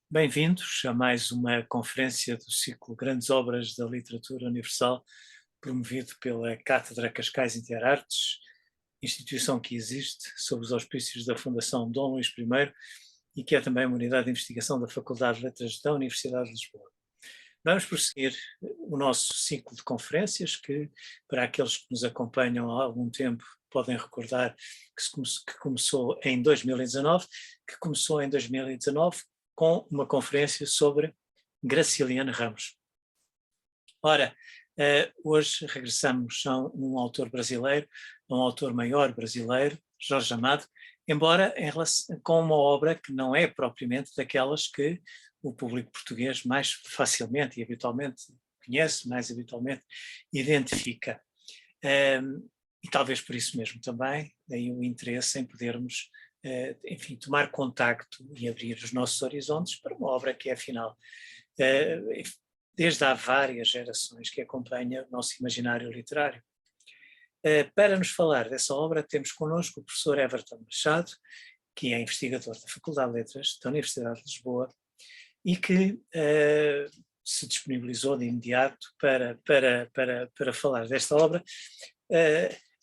Bem-vindos a mais uma conferência do ciclo Grandes Obras da Literatura Universal, promovido pela Cátedra Cascais Interartes, instituição que existe sob os auspícios da Fundação Dom Luís I e que é também uma unidade de investigação da Faculdade de Letras da Universidade de Lisboa. Vamos prosseguir o nosso ciclo de conferências, que para aqueles que nos acompanham há algum tempo podem recordar que começou em 2019, com uma conferência sobre Graciliano Ramos. Ora, hoje regressamos a um autor brasileiro, a um autor maior brasileiro, Jorge Amado, embora com uma obra que não é propriamente daquelas que o público português mais facilmente e habitualmente conhece, mais habitualmente identifica. E talvez por isso mesmo também, daí o interesse em podermos, enfim, tomar contacto e abrir os nossos horizontes para uma obra que é, afinal, desde há várias gerações que acompanha o nosso imaginário literário. Para nos falar dessa obra, temos connosco o professor Everton Machado, que é investigador da Faculdade de Letras da Universidade de Lisboa e que se disponibilizou de imediato para falar desta obra,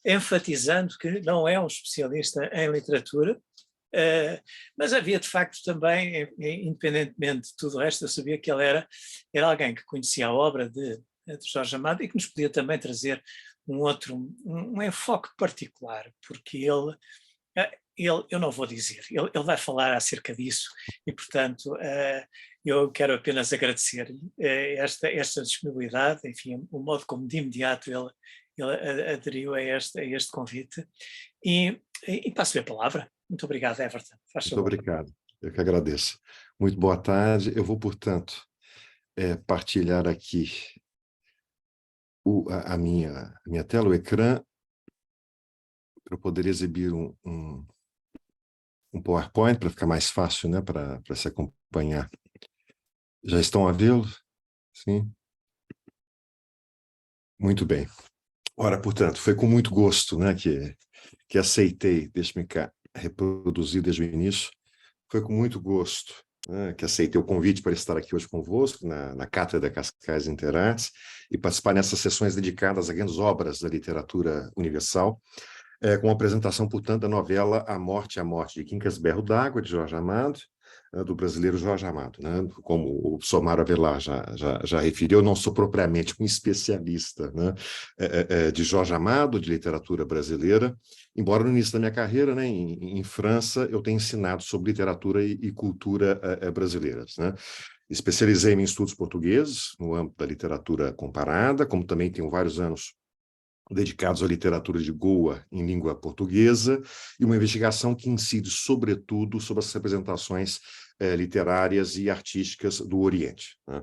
enfatizando que não é um especialista em literatura, mas havia de facto também, independentemente de tudo o resto, eu sabia que ele era alguém que conhecia a obra de Jorge Amado e que nos podia também trazer um enfoque particular, porque ele, eu não vou dizer, ele vai falar acerca disso e, portanto, eu quero apenas agradecer esta disponibilidade, enfim, o modo como de imediato ele aderiu a este convite e passo-lhe a palavra. Muito obrigado, Everton. Faz Muito favor. obrigado, eu que agradeço. Muito boa tarde. Eu vou, portanto, partilhar aqui a minha tela, o ecrã, para eu poder exibir um PowerPoint, para ficar mais fácil, né, para se acompanhar. Já estão a vê-lo? Sim? Muito bem. Ora, portanto, foi com muito gosto, né, que aceitei, deixe-me cá reproduzir desde o início, foi com muito gosto, né, que aceitei o convite para estar aqui hoje convosco, na Cátedra Cascais Interartes, e participar nessas sessões dedicadas a grandes obras da literatura universal, com a apresentação, portanto, da novela A Morte de Quincas Berro d'Água, de Jorge Amado, do brasileiro Jorge Amado, né? Como o professor Mário Avelar já referiu, eu não sou propriamente um especialista, né, de Jorge Amado, de literatura brasileira, embora no início da minha carreira, né, em França, eu tenha ensinado sobre literatura e cultura brasileiras, né? Especializei-me em estudos portugueses, no âmbito da literatura comparada, como também tenho vários anos dedicados à literatura de Goa em língua portuguesa, e uma investigação que incide, sobretudo, sobre as representações literárias e artísticas do Oriente, né?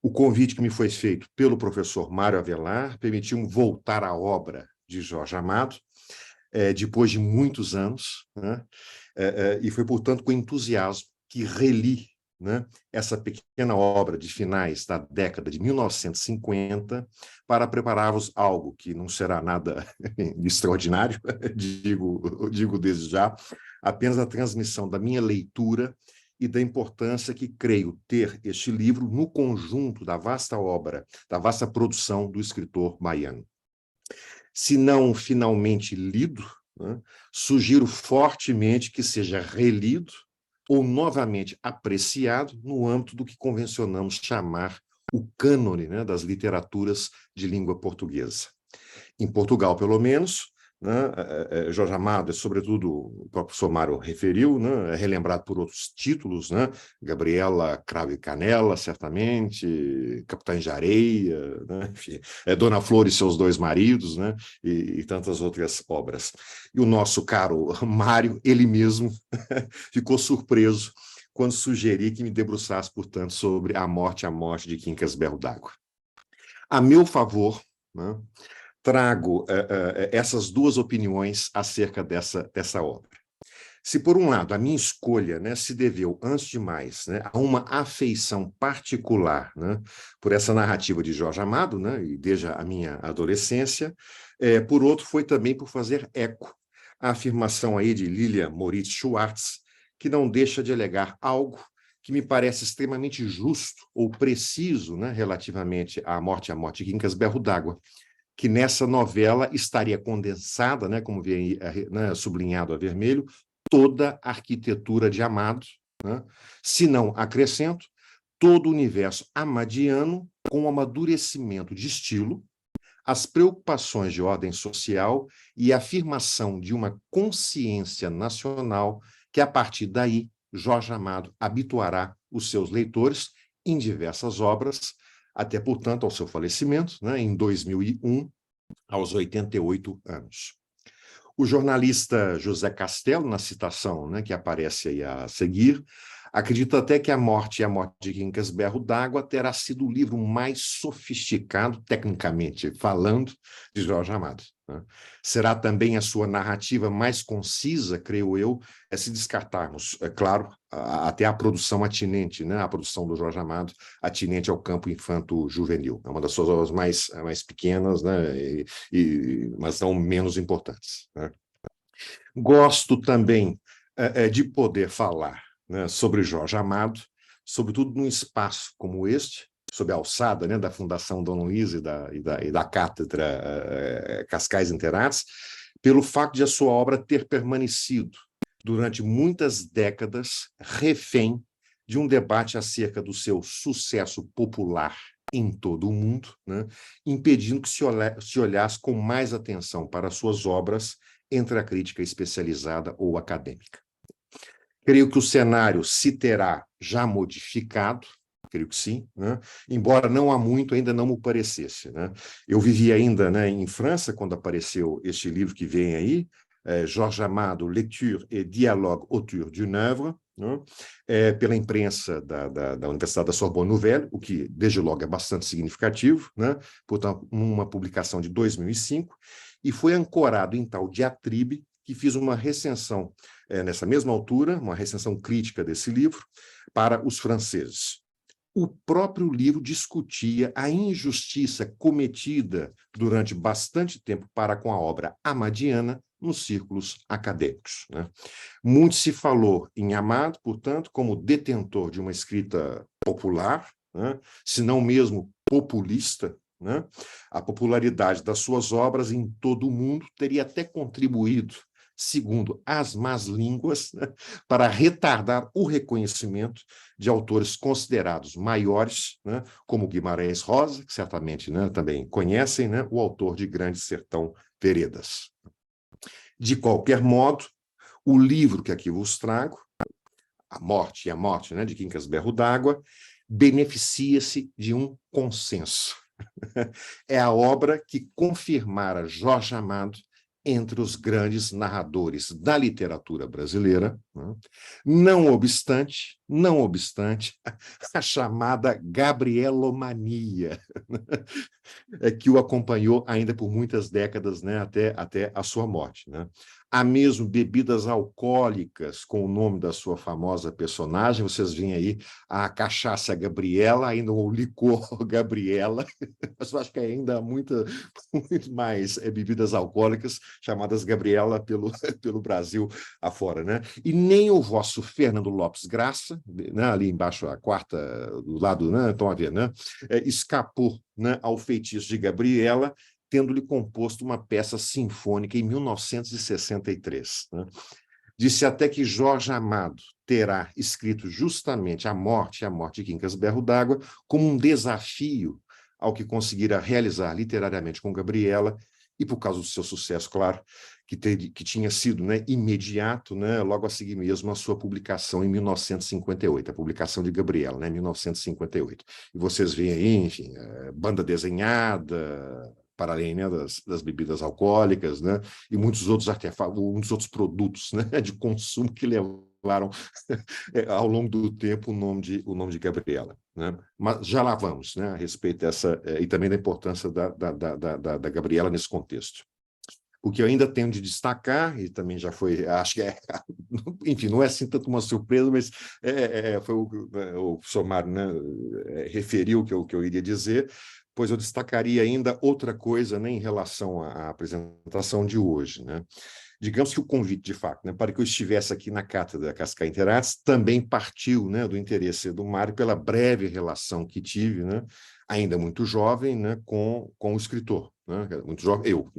O convite que me foi feito pelo professor Mário Avelar permitiu voltar à obra de Jorge Amado, depois de muitos anos, né? E foi, portanto, com entusiasmo que reli, né, essa pequena obra de finais da década de 1950 para preparar-vos algo que não será nada extraordinário, digo desde já, apenas a transmissão da minha leitura e da importância que creio ter este livro no conjunto da vasta obra, da vasta produção do escritor baiano. Se não finalmente lido, né, sugiro fortemente que seja relido ou novamente apreciado no âmbito do que convencionamos chamar o cânone, né, das literaturas de língua portuguesa. Em Portugal, pelo menos, né, Jorge Amado, sobretudo o próprio Somário referiu, né, é relembrado por outros títulos, né, Gabriela Cravo e Canela, certamente, Capitães de Areia, né, enfim, Dona Flor e seus dois maridos, né, e tantas outras obras. E o nosso caro Mário, ele mesmo, ficou surpreso quando sugeri que me debruçasse, portanto, sobre A Morte de Quincas Berro d'Água. A meu favor, né, trago essas duas opiniões acerca dessa obra. Se, por um lado, a minha escolha, né, se deveu, antes de mais, né, a uma afeição particular, né, por essa narrativa de Jorge Amado, né, e desde a minha adolescência, por outro, foi também por fazer eco à afirmação aí de Lilia Moritz Schwartz, que não deixa de alegar algo que me parece extremamente justo ou preciso, né, relativamente à morte de Quincas Berro d'Água, que nessa novela estaria condensada, né, como vem né, sublinhado a vermelho, toda a arquitetura de Amado, né, se não acrescento, todo o universo amadiano com o amadurecimento de estilo, as preocupações de ordem social e a afirmação de uma consciência nacional que, a partir daí, Jorge Amado habituará os seus leitores em diversas obras, até, portanto, ao seu falecimento, né, em 2001, aos 88 anos. O jornalista José Castelo, na citação, né, que aparece aí a seguir, acredita até que A Morte de Quincas Berro d'Água terá sido o livro mais sofisticado, tecnicamente falando, de Jorge Amado, né? Será também a sua narrativa mais concisa, creio eu, se descartarmos, é claro, até a produção atinente, né? A produção do Jorge Amado, atinente ao campo infanto-juvenil. É uma das suas obras mais pequenas, né? Mas não menos importantes, né? Gosto também de poder falar, né, sobre Jorge Amado, sobretudo num espaço como este, sob a alçada, né, da Fundação Dom Luiz e da Cátedra Cascais Interais, pelo fato de a sua obra ter permanecido durante muitas décadas refém de um debate acerca do seu sucesso popular em todo o mundo, né, impedindo que se olhasse com mais atenção para suas obras entre a crítica especializada ou acadêmica. Creio que o cenário se terá já modificado, creio que sim, né? Embora não há muito ainda não me parecesse, né? Eu vivi ainda, né, em França quando apareceu este livro que vem aí, Jorge Amado, Lecture et Dialogue autour d'une œuvre, né? Pela imprensa da Universidade da Sorbonne Nouvelle, o que desde logo é bastante significativo, né? Portanto, uma publicação de 2005, e foi ancorado em tal diatribe que fiz uma recensão nessa mesma altura, uma recensão crítica desse livro, para os franceses. O próprio livro discutia a injustiça cometida durante bastante tempo para com a obra amadiana nos círculos acadêmicos, né? Muito se falou em Amado, portanto, como detentor de uma escrita popular, né, se não mesmo populista, né? A popularidade das suas obras em todo o mundo teria até contribuído, segundo as más línguas, né, para retardar o reconhecimento de autores considerados maiores, né, como Guimarães Rosa, que certamente, né, também conhecem, né, o autor de Grande Sertão Veredas. De qualquer modo, o livro que aqui vos trago, A Morte, né, de Quincas Berro d'Água, beneficia-se de um consenso. É a obra que confirmara Jorge Amado entre os grandes narradores da literatura brasileira, né? Não obstante, a chamada gabrielomania, que o acompanhou ainda por muitas décadas, né, até a sua morte, né? Há mesmo bebidas alcoólicas com o nome da sua famosa personagem, vocês veem aí a cachaça Gabriela, ainda o licor Gabriela, mas eu acho que ainda há muito mais bebidas alcoólicas chamadas Gabriela pelo Brasil afora, né? E nem o vosso Fernando Lopes Graça, né, ali embaixo, a quarta, do lado, né, estão a ver, né, escapou, né, ao feitiço de Gabriela, tendo-lhe composto uma peça sinfônica em 1963. Né? Disse até que Jorge Amado terá escrito justamente A Morte de Quincas Berro d'Água como um desafio ao que conseguira realizar literariamente com Gabriela, e por causa do seu sucesso, claro, que tinha sido, né, imediato, né, logo a seguir mesmo a sua publicação em 1958, a publicação de Gabriela, né, 1958. E vocês veem aí, enfim, banda desenhada, para além, né, das bebidas alcoólicas, né, e muitos outros artefatos, muitos outros produtos, né, de consumo que levaram ao longo do tempo o nome de Gabriela, né? Mas já lá vamos, né, a respeito dessa, e também da importância da Gabriela nesse contexto. O que eu ainda tenho de destacar, e também já foi, acho que enfim, não é assim tanto uma surpresa, mas foi o professor Mário, né, referiu o que eu iria dizer, pois eu destacaria ainda outra coisa, né, em relação à apresentação de hoje, né? digamos que o convite, de fato, né, para que eu estivesse aqui na Cátedra Cascais Interartes também partiu, né, do interesse do Mário pela breve relação que tive, né, ainda muito jovem, né, com o escritor, né, muito jovem, eu,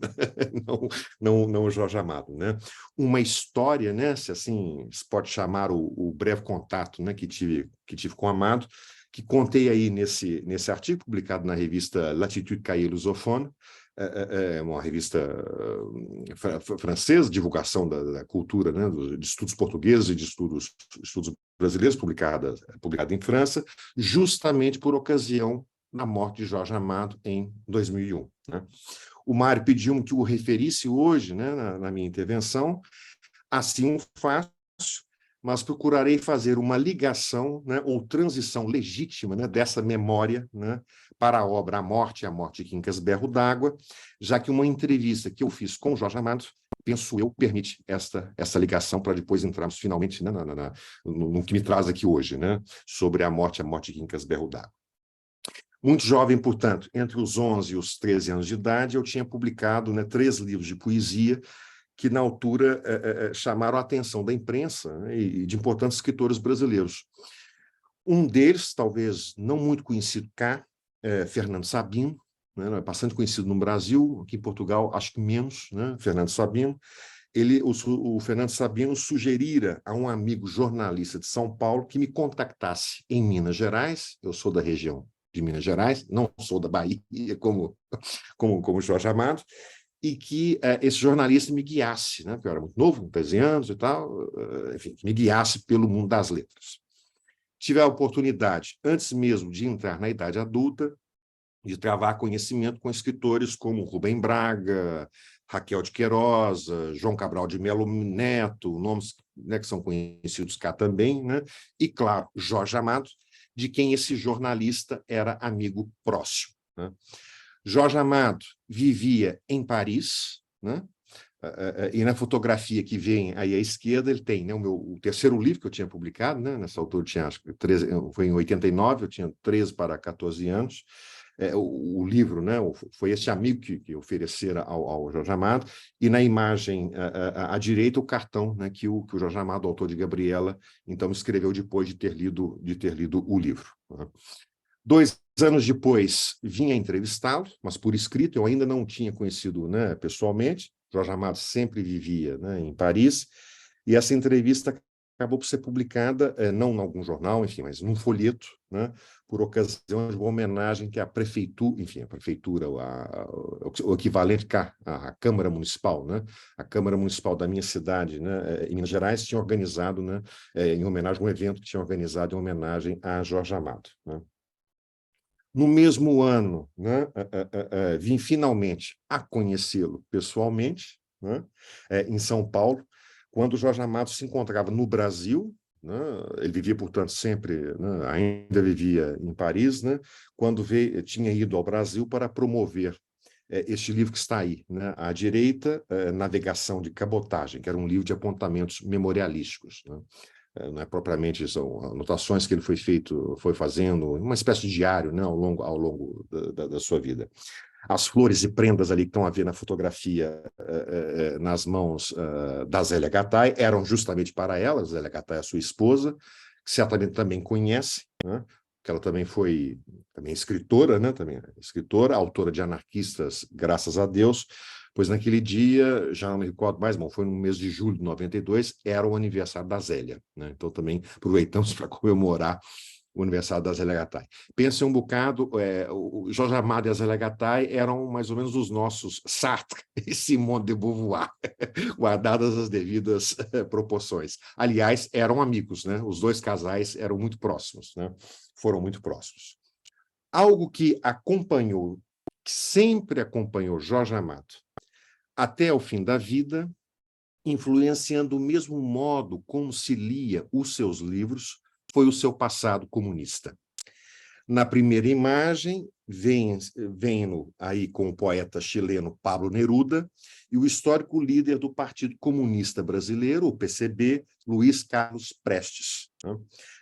não o Jorge Amado, né. Uma história, né, se assim se pode chamar o breve contato, né, que tive com o Amado, que contei aí nesse artigo publicado na revista Latitude Cahiers Lusophones, uma revista francesa, divulgação da cultura, né, de estudos portugueses e de estudos brasileiros, publicada em França, justamente por ocasião da morte de Jorge Amado em 2001. Né? O Mário pediu-me que o referisse hoje, né, na minha intervenção, assim o faço, mas procurarei fazer uma ligação, né, ou transição legítima, né, dessa memória, né, para a obra A Morte de Quincas Berro d'Água, já que uma entrevista que eu fiz com o Jorge Amado, penso eu, permite essa ligação para depois entrarmos finalmente, né, no que me traz aqui hoje, né, sobre a morte de Quincas Berro d'Água. Muito jovem, portanto, entre os 11 e os 13 anos de idade, eu tinha publicado, né, 3 livros de poesia que, na altura, chamaram a atenção da imprensa, né, e de importantes escritores brasileiros. Um deles, talvez não muito conhecido cá, Fernando Sabino, né, bastante conhecido no Brasil, aqui em Portugal, acho que menos, né, Fernando Sabino. O Fernando Sabino sugerira a um amigo jornalista de São Paulo que me contactasse em Minas Gerais. Eu sou da região de Minas Gerais, não sou da Bahia, como Jorge Amado, e que esse jornalista me guiasse, né, porque eu era muito novo, 13 anos e tal, enfim, que me guiasse pelo mundo das letras. Tive a oportunidade, antes mesmo de entrar na idade adulta, de travar conhecimento com escritores como Rubem Braga, Raquel de Queiroz, João Cabral de Melo Neto, nomes, né, que são conhecidos cá também, né? E, claro, Jorge Amado, de quem esse jornalista era amigo próximo. Né? Jorge Amado vivia em Paris, né? E na fotografia que vem aí à esquerda, ele tem, né, o terceiro livro que eu tinha publicado, né? Nessa altura eu tinha, acho que 13, foi em 89, eu tinha 13 para 14 anos. O livro, né, foi esse amigo que oferecera ao Jorge Amado, e na imagem à direita o cartão, né, que o Jorge Amado, autor de Gabriela, então escreveu depois de ter lido o livro. Né? 2 anos depois, vim a entrevistá-lo, mas por escrito, eu ainda não tinha conhecido, né, pessoalmente. Jorge Amado sempre vivia, né, em Paris, e essa entrevista acabou por ser publicada, não em algum jornal, enfim, mas num folheto, né, por ocasião de uma homenagem que a prefeitura, enfim, a prefeitura, o equivalente cá, a Câmara Municipal, né, a Câmara Municipal da minha cidade, né, em Minas Gerais, tinha organizado, né, em homenagem a um evento que tinha organizado em homenagem a Jorge Amado. Né. No mesmo ano, né, vim finalmente a conhecê-lo pessoalmente, né, em São Paulo, quando o Jorge Amado se encontrava no Brasil, né, ele vivia, portanto, sempre, né, ainda vivia em Paris, né, quando tinha ido ao Brasil para promover este livro que está aí, né, à direita, Navegação de Cabotagem, que era um livro de apontamentos memorialísticos, né. Não é propriamente, são anotações que ele foi fazendo, uma espécie de diário, né, ao longo da sua vida. As flores e prendas ali que estão a ver na fotografia nas mãos da Zélia Gattai eram justamente para ela. Zélia Gattai é a sua esposa, que certamente também conhece, né, que ela também foi escritora, né, escritora, autora de Anarquistas, graças a Deus, pois naquele dia, já não me recordo mais, bom, foi no mês de julho de 92, era o aniversário da Zélia, né? Então também aproveitamos para comemorar o aniversário da Zélia Gattai. Pensem um bocado, o Jorge Amado e a Zélia Gattai eram mais ou menos os nossos Sartre e Simone de Beauvoir, guardadas as devidas proporções. Aliás, eram amigos, né? Os dois casais eram muito próximos, né? Foram muito próximos. Algo que sempre acompanhou Jorge Amado até o fim da vida, influenciando o mesmo modo como se lia os seus livros, foi o seu passado comunista. Na primeira imagem, vem-no aí com o poeta chileno Pablo Neruda e o histórico líder do Partido Comunista Brasileiro, o PCB, Luiz Carlos Prestes, né,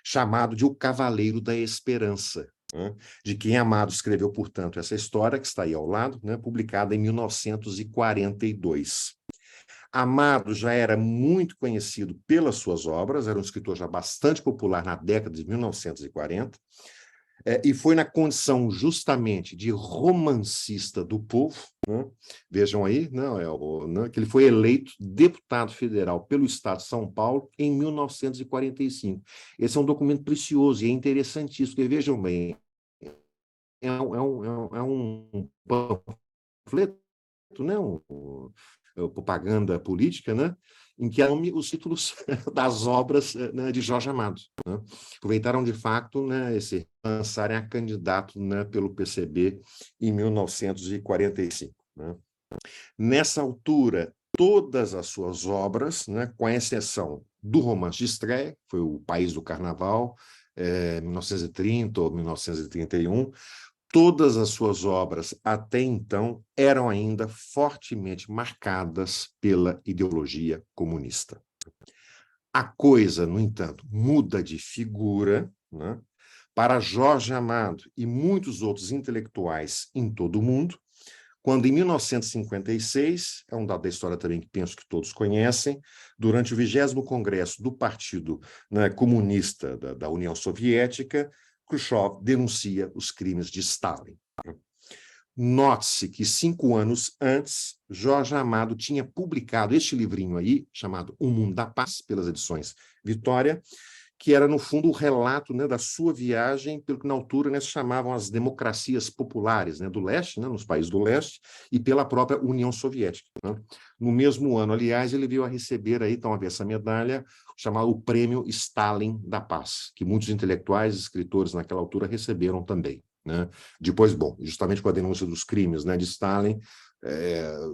chamado de o Cavaleiro da Esperança, né, de quem Amado escreveu, portanto, essa história, que está aí ao lado, né, publicada em 1942. Amado já era muito conhecido pelas suas obras, era um escritor já bastante popular na década de 1940, e foi na condição justamente de romancista do povo, né? Vejam aí, que ele foi eleito deputado federal pelo Estado de São Paulo em 1945. Esse é um documento precioso e é interessantíssimo, porque vejam bem, é um panfleto, né? Propaganda política, né? Em que nome os títulos das obras, né, de Jorge Amado. Né? Aproveitaram, de fato, né, lançarem a candidato, né, pelo PCB em 1945. Né? Nessa altura, todas as suas obras, né, com exceção do romance de estreia, foi O País do Carnaval, 1930 ou 1931, todas as suas obras, até então, eram ainda fortemente marcadas pela ideologia comunista. A coisa, no entanto, muda de figura, né, para Jorge Amado e muitos outros intelectuais em todo o mundo, quando, em 1956, é um dado da história também que penso que todos conhecem, durante o 20º Congresso do Partido, né, Comunista da União Soviética, Khrushchev denuncia os crimes de Stalin. Note-se que 5 anos antes, Jorge Amado tinha publicado este livrinho aí, chamado O Mundo da Paz, pelas edições Vitória, que era, no fundo, o relato, né, da sua viagem pelo que, na altura, né, se chamavam as democracias populares, né, do leste, né, nos países do leste, e pela própria União Soviética. Né? No mesmo ano, aliás, ele veio a receber aí, então, essa medalha, chamada o Prêmio Stalin da Paz, que muitos intelectuais e escritores naquela altura receberam também. Né? Depois, bom, justamente com a denúncia dos crimes, né, de Stalin,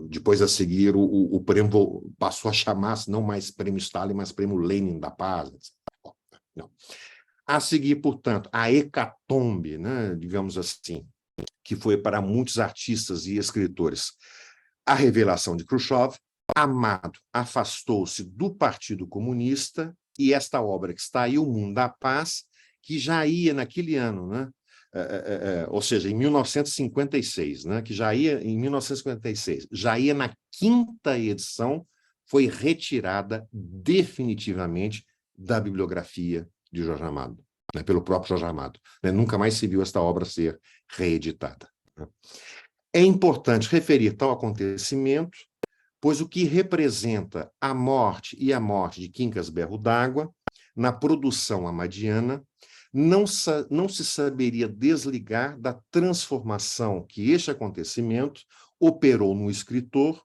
depois a seguir o prêmio passou a chamar-se não mais Prêmio Stalin, mas Prêmio Lenin da Paz, etc. Não. A seguir, portanto, a hecatombe, né, digamos assim, que foi para muitos artistas e escritores a revelação de Khrushchev. Amado afastou-se do Partido Comunista e esta obra que está aí, O Mundo da Paz, que já ia naquele ano, né, ou seja, em 1956, né, que já ia em 1956, já ia na 5ª edição, foi retirada definitivamente da bibliografia de Jorge Amado, né, pelo próprio Jorge Amado. Né, nunca mais se viu esta obra ser reeditada. Né. É importante referir tal acontecimento, pois o que representa a morte de Quincas Berro d'Água na produção amadiana não se saberia desligar da transformação que este acontecimento operou no escritor,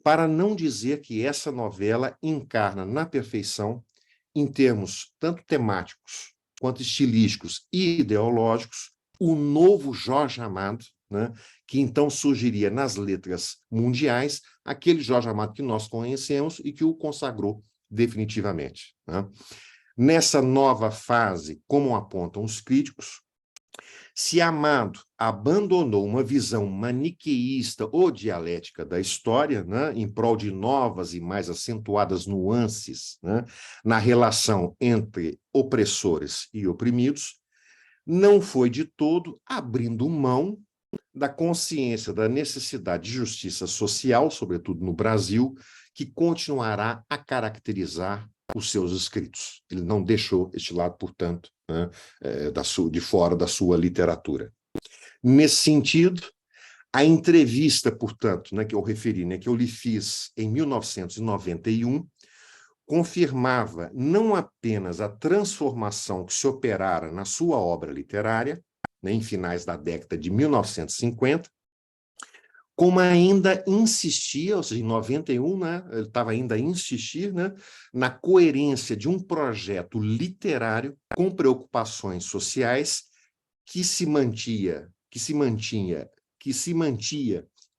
para não dizer que essa novela encarna na perfeição, em termos tanto temáticos quanto estilísticos e ideológicos, o novo Jorge Amado, né, que então surgiria nas letras mundiais, aquele Jorge Amado que nós conhecemos e que o consagrou definitivamente. Né? Nessa nova fase, como apontam os críticos, se Amado abandonou uma visão maniqueísta ou dialética da história, né, em prol de novas e mais acentuadas nuances, né, na relação entre opressores e oprimidos, não foi de todo abrindo mão da consciência da necessidade de justiça social, sobretudo no Brasil, que continuará a caracterizar os seus escritos. Ele não deixou este lado, portanto, né, de fora da sua literatura. Nesse sentido, a entrevista, portanto, né, que eu referi, né, que eu lhe fiz em 1991, confirmava não apenas a transformação que se operara na sua obra literária, né, em finais da década de 1950, como ainda insistia, ou seja, em 91, né, ele estava ainda a insistir, né, na coerência de um projeto literário com preocupações sociais que se mantinha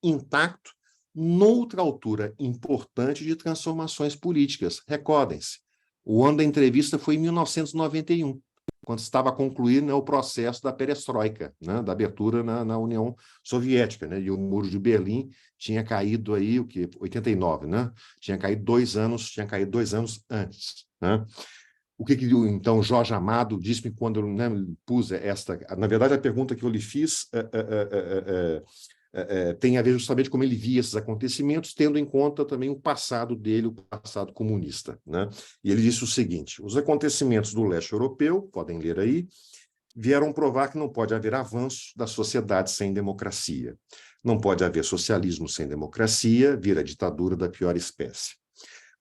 intacto noutra altura importante de transformações políticas. Recordem-se, o ano da entrevista foi em 1991, quando estava concluído, né, o processo da perestroika, né, da abertura na União Soviética, né, e o Muro de Berlim tinha caído aí, 89, né? Tinha caído 2 anos antes, né? O que então Jorge Amado disse-me quando eu, né, pus esta... Na verdade, a pergunta que eu lhe fiz tem a ver justamente como ele via esses acontecimentos, tendo em conta também o passado dele, o passado comunista, né? E ele disse o seguinte: os acontecimentos do leste europeu, podem ler aí, vieram provar que não pode haver avanço da sociedade sem democracia. Não pode haver socialismo sem democracia, vira ditadura da pior espécie.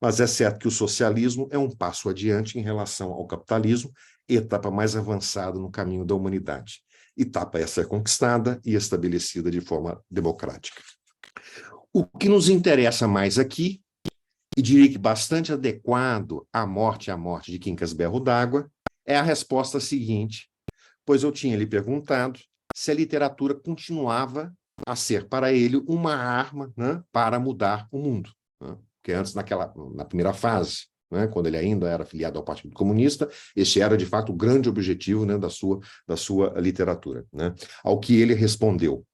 Mas é certo que o socialismo é um passo adiante em relação ao capitalismo, etapa mais avançada no caminho da humanidade. Etapa essa é conquistada e estabelecida de forma democrática. O que nos interessa mais aqui, e diria que bastante adequado à morte de Quincas Berro d'Água, é a resposta seguinte, pois eu tinha lhe perguntado se a literatura continuava a ser para ele uma arma, né, para mudar o mundo. Né? Porque antes, na primeira fase, né, quando ele ainda era afiliado ao Partido Comunista, esse era, de fato, o grande objetivo, né, da sua literatura. Né? Ao que ele respondeu: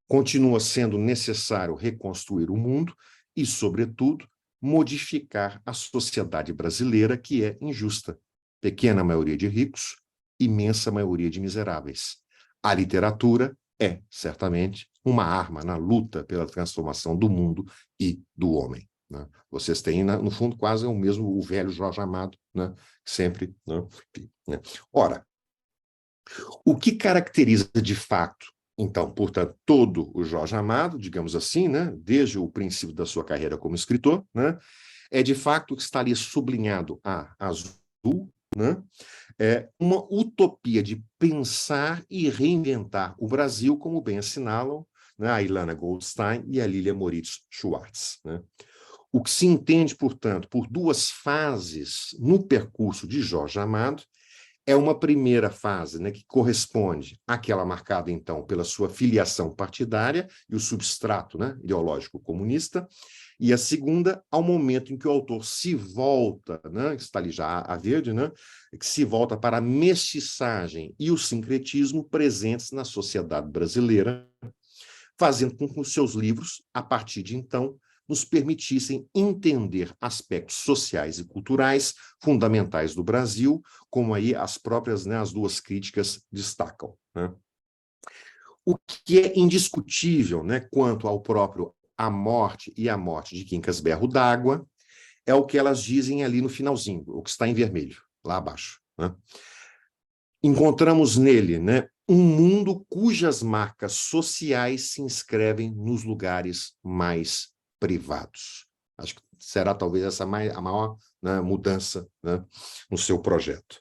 continua sendo necessário reconstruir o mundo e, sobretudo, modificar a sociedade brasileira, que é injusta. Pequena maioria de ricos, imensa maioria de miseráveis. A literatura é, certamente, uma arma na luta pela transformação do mundo e do homem. Né? Vocês têm, no fundo, quase o velho Jorge Amado, né? Sempre. Né? Ora, o que caracteriza de fato, então, portanto, todo o Jorge Amado, digamos assim, né? Desde o princípio da sua carreira como escritor, né? É de fato que está ali sublinhado a azul, né? É uma utopia de pensar e reinventar o Brasil, como bem assinalam, né, a Ilana Goldstein e a Lilia Moritz Schwartz. Né? O que se entende, portanto, por duas fases no percurso de Jorge Amado é uma primeira fase, né, que corresponde àquela marcada, então, pela sua filiação partidária e o substrato, né, ideológico comunista, e a segunda, ao momento em que o autor se volta, né, está ali já a verde, né, que se volta para a mestiçagem e o sincretismo presentes na sociedade brasileira, fazendo com que os seus livros, a partir de então, nos permitissem entender aspectos sociais e culturais fundamentais do Brasil, como aí as próprias, né, as duas críticas destacam. Né? O que é indiscutível, né, quanto ao próprio A Morte e a Morte de Quincas Berro d'Água é o que elas dizem ali no finalzinho, o que está em vermelho, lá abaixo. Né? Encontramos nele, né, um mundo cujas marcas sociais se inscrevem nos lugares mais privados. Acho que será talvez essa a maior, né, mudança, né, no seu projeto.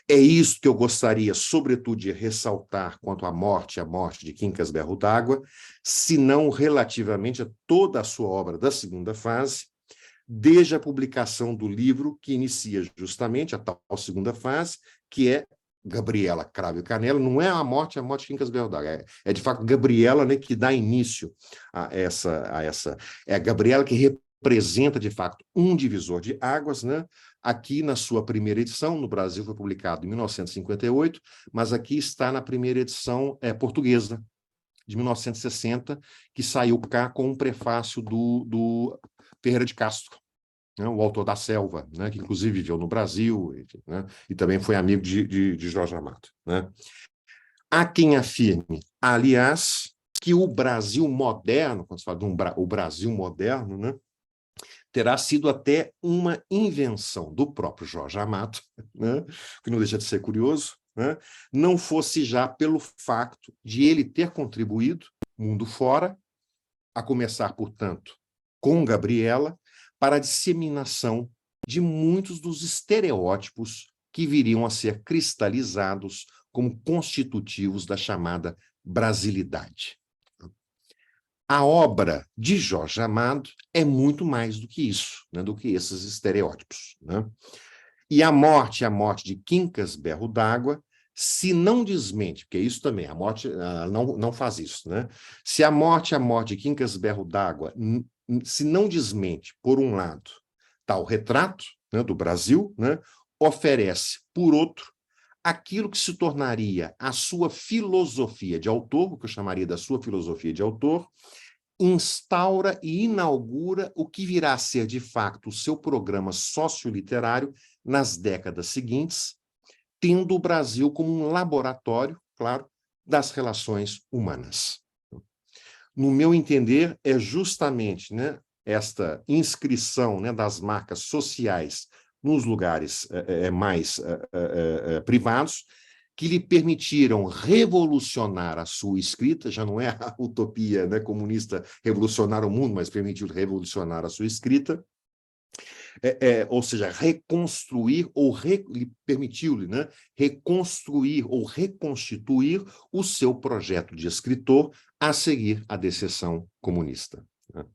É isso que eu gostaria, sobretudo, de ressaltar quanto à morte de Quincas Berro d'Água, se não relativamente a toda a sua obra da segunda fase, desde a publicação do livro que inicia justamente a tal segunda fase, que é Gabriela Cravo e Canela. Não é a morte de Quincas Berro d'Água, é de fato Gabriela, né, que dá início a essa. É a Gabriela que representa, de fato, um divisor de águas, né? Aqui na sua primeira edição, no Brasil foi publicado em 1958, mas aqui está na primeira edição portuguesa, de 1960, que saiu cá com um prefácio do Ferreira de Castro, né, o autor da Selva, né, que inclusive viveu no Brasil, né, e também foi amigo de Jorge Amado. Né. Há quem afirme, aliás, que o Brasil moderno, quando se fala o Brasil moderno, né, terá sido até uma invenção do próprio Jorge Amado, né, que não deixa de ser curioso, né, não fosse já pelo facto de ele ter contribuído, mundo fora, a começar, portanto, com Gabriela, para a disseminação de muitos dos estereótipos que viriam a ser cristalizados como constitutivos da chamada brasilidade. A obra de Jorge Amado é muito mais do que isso, né, do que esses estereótipos. Né? E a morte de Quincas Berro d'Água, se não desmente, porque isso também, a morte não faz isso, né? Se a morte de Quincas Berro d'Água se não desmente, por um lado, tal retrato, né, do Brasil, né, oferece, por outro, aquilo que se tornaria a sua filosofia de autor, o que eu chamaria da sua filosofia de autor, instaura e inaugura o que virá a ser, de fato, o seu programa socioliterário nas décadas seguintes, tendo o Brasil como um laboratório, claro, das relações humanas. no meu entender, é justamente, né, esta inscrição, né, das marcas sociais nos lugares mais privados, que lhe permitiram revolucionar a sua escrita, já não é a utopia, né, comunista revolucionar o mundo, mas permitiu revolucionar a sua escrita, ou seja, reconstruir lhe permitiu-lhe, né, reconstruir ou reconstituir o seu projeto de escritor a seguir a decessão comunista, né?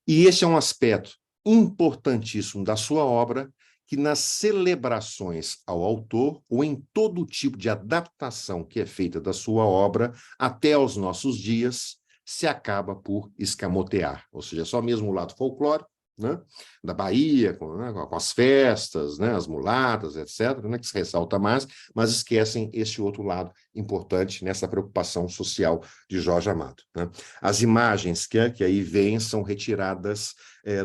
E esse é um aspecto importantíssimo da sua obra, que nas celebrações ao autor, ou em todo tipo de adaptação que é feita da sua obra, até aos nossos dias, se acaba por escamotear. Ou seja, só mesmo o lado folclórico, né, da Bahia, com as festas, né, as mulatas, etc., né, que se ressalta mais, mas esquecem esse outro lado importante nessa preocupação social de Jorge Amado, né? As imagens que aí vêm são retiradas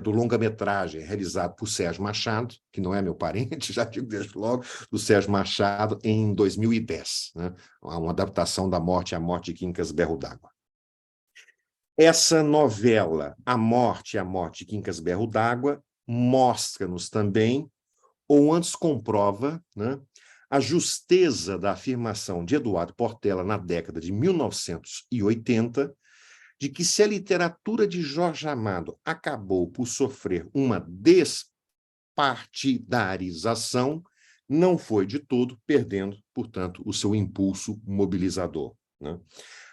do longa-metragem realizado por Sérgio Machado, que não é meu parente, já digo desde logo, do Sérgio Machado, em 2010, né? Uma adaptação da Morte e a Morte de Quincas Berro d'Água. Essa novela, A Morte e a Morte de Quincas Berro d'Água, mostra-nos também, ou antes comprova, né, a justeza da afirmação de Eduardo Portela na década de 1980, de que se a literatura de Jorge Amado acabou por sofrer uma despartidarização, não foi de todo perdendo, portanto, o seu impulso mobilizador, né?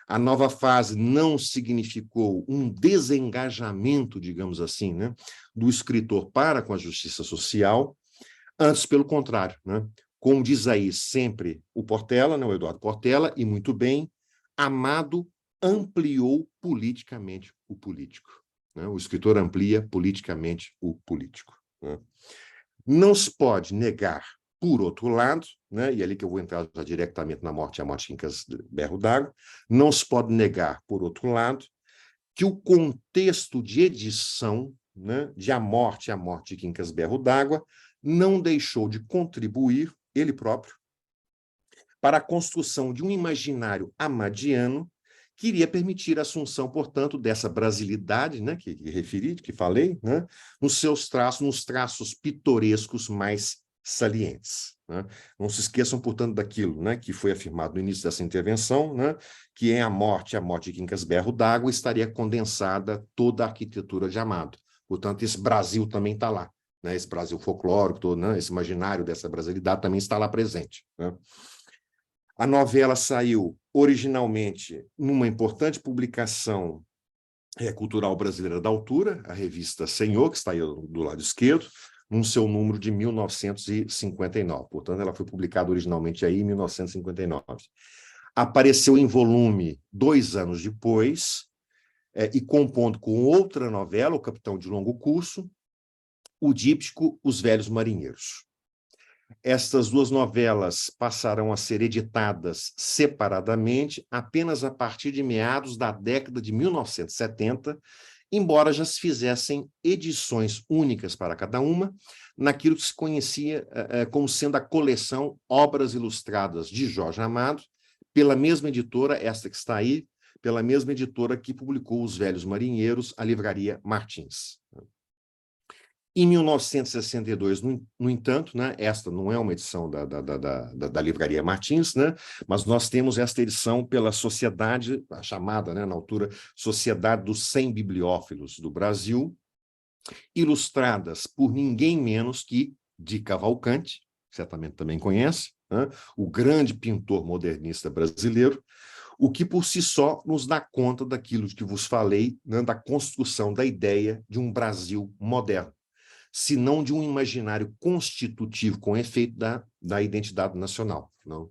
A nova fase não significou um desengajamento, digamos assim, né, do escritor para com a justiça social, antes pelo contrário, né? Como diz aí sempre o Portela, né, o Eduardo Portela, e muito bem, Amado ampliou politicamente o político, né? O escritor amplia politicamente o político, né? Não se pode negar, por outro lado, né, e é ali que eu vou entrar já diretamente na Morte e a Morte de Quincas Berro d'Água, não se pode negar, por outro lado, que o contexto de edição, né, de A Morte e a Morte de Quincas Berro d'Água não deixou de contribuir, ele próprio, para a construção de um imaginário amadiano que iria permitir a assunção, portanto, dessa brasilidade, né, que referi, que falei, né, nos traços pitorescos mais salientes, né? Não se esqueçam, portanto, daquilo, né, que foi afirmado no início dessa intervenção, né, que em A Morte de Quincas Berro d'Água estaria condensada toda a arquitetura de Amado. Portanto, esse Brasil também está lá, né, esse Brasil folclórico, todo, né, esse imaginário dessa brasilidade também está lá presente, né? A novela saiu originalmente numa importante publicação cultural brasileira da altura, a revista Senhor, que está aí do lado esquerdo, num seu número de 1959. Portanto, ela foi publicada originalmente aí em 1959. Apareceu em volume 2 anos depois, e compondo com outra novela, O Capitão de Longo Curso, o díptico Os Velhos Marinheiros. Estas duas novelas passarão a ser editadas separadamente apenas a partir de meados da década de 1970, embora já se fizessem edições únicas para cada uma, naquilo que se conhecia como sendo a coleção Obras Ilustradas de Jorge Amado, pela mesma editora, esta que está aí, pela mesma editora que publicou Os Velhos Marinheiros, a Livraria Martins. Em 1962, no entanto, né, esta não é uma edição da Livraria Martins, né, mas nós temos esta edição pela sociedade, a chamada, né, na altura, Sociedade dos 100 Bibliófilos do Brasil, ilustradas por ninguém menos que Di Cavalcanti, certamente também conhece, né, o grande pintor modernista brasileiro, o que por si só nos dá conta daquilo que vos falei, né, da construção da ideia de um Brasil moderno, se não de um imaginário constitutivo com efeito da identidade nacional, não?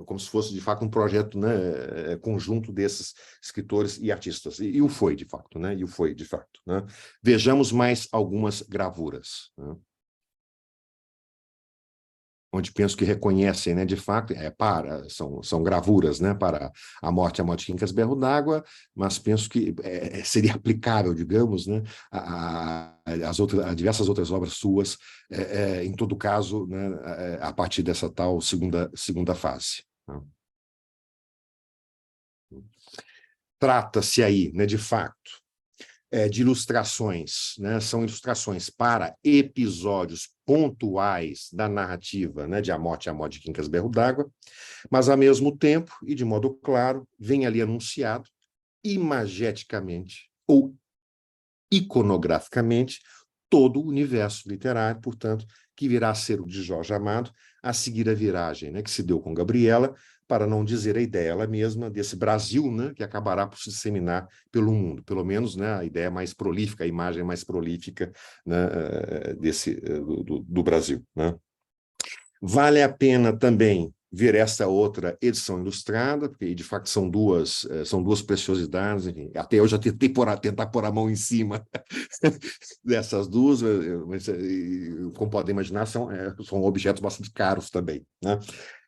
Como se fosse, de fato, um projeto, né, conjunto desses escritores e artistas. E o foi, de fato, né? E o foi, de fato, né? Vejamos mais algumas gravuras, né, onde penso que reconhecem, né, de fato, são gravuras, né, para A Morte de Quincas Berro d'Água, mas penso que seria aplicável, digamos, né, a diversas outras obras suas, em todo caso, né, a partir dessa tal segunda fase, né? trata-se aí, né, de fato, de ilustrações, né, são ilustrações para episódios pontuais da narrativa, né, de A Morte de Quincas Berro d'Água, mas, ao mesmo tempo, e de modo claro, vem ali anunciado, imageticamente ou iconograficamente, todo o universo literário, portanto, que virá a ser o de Jorge Amado, a seguir a viragem, né, que se deu com Gabriela, para não dizer a ideia ela mesma desse Brasil, né, que acabará por se disseminar pelo mundo, pelo menos, né, a ideia mais prolífica, a imagem mais prolífica, né, do Brasil, né. Vale a pena também ver essa outra edição ilustrada, porque, de fato, são duas preciosidades. Enfim, até eu já tentei tentar pôr a mão em cima dessas duas, mas, como podem imaginar, são objetos bastante caros também, né?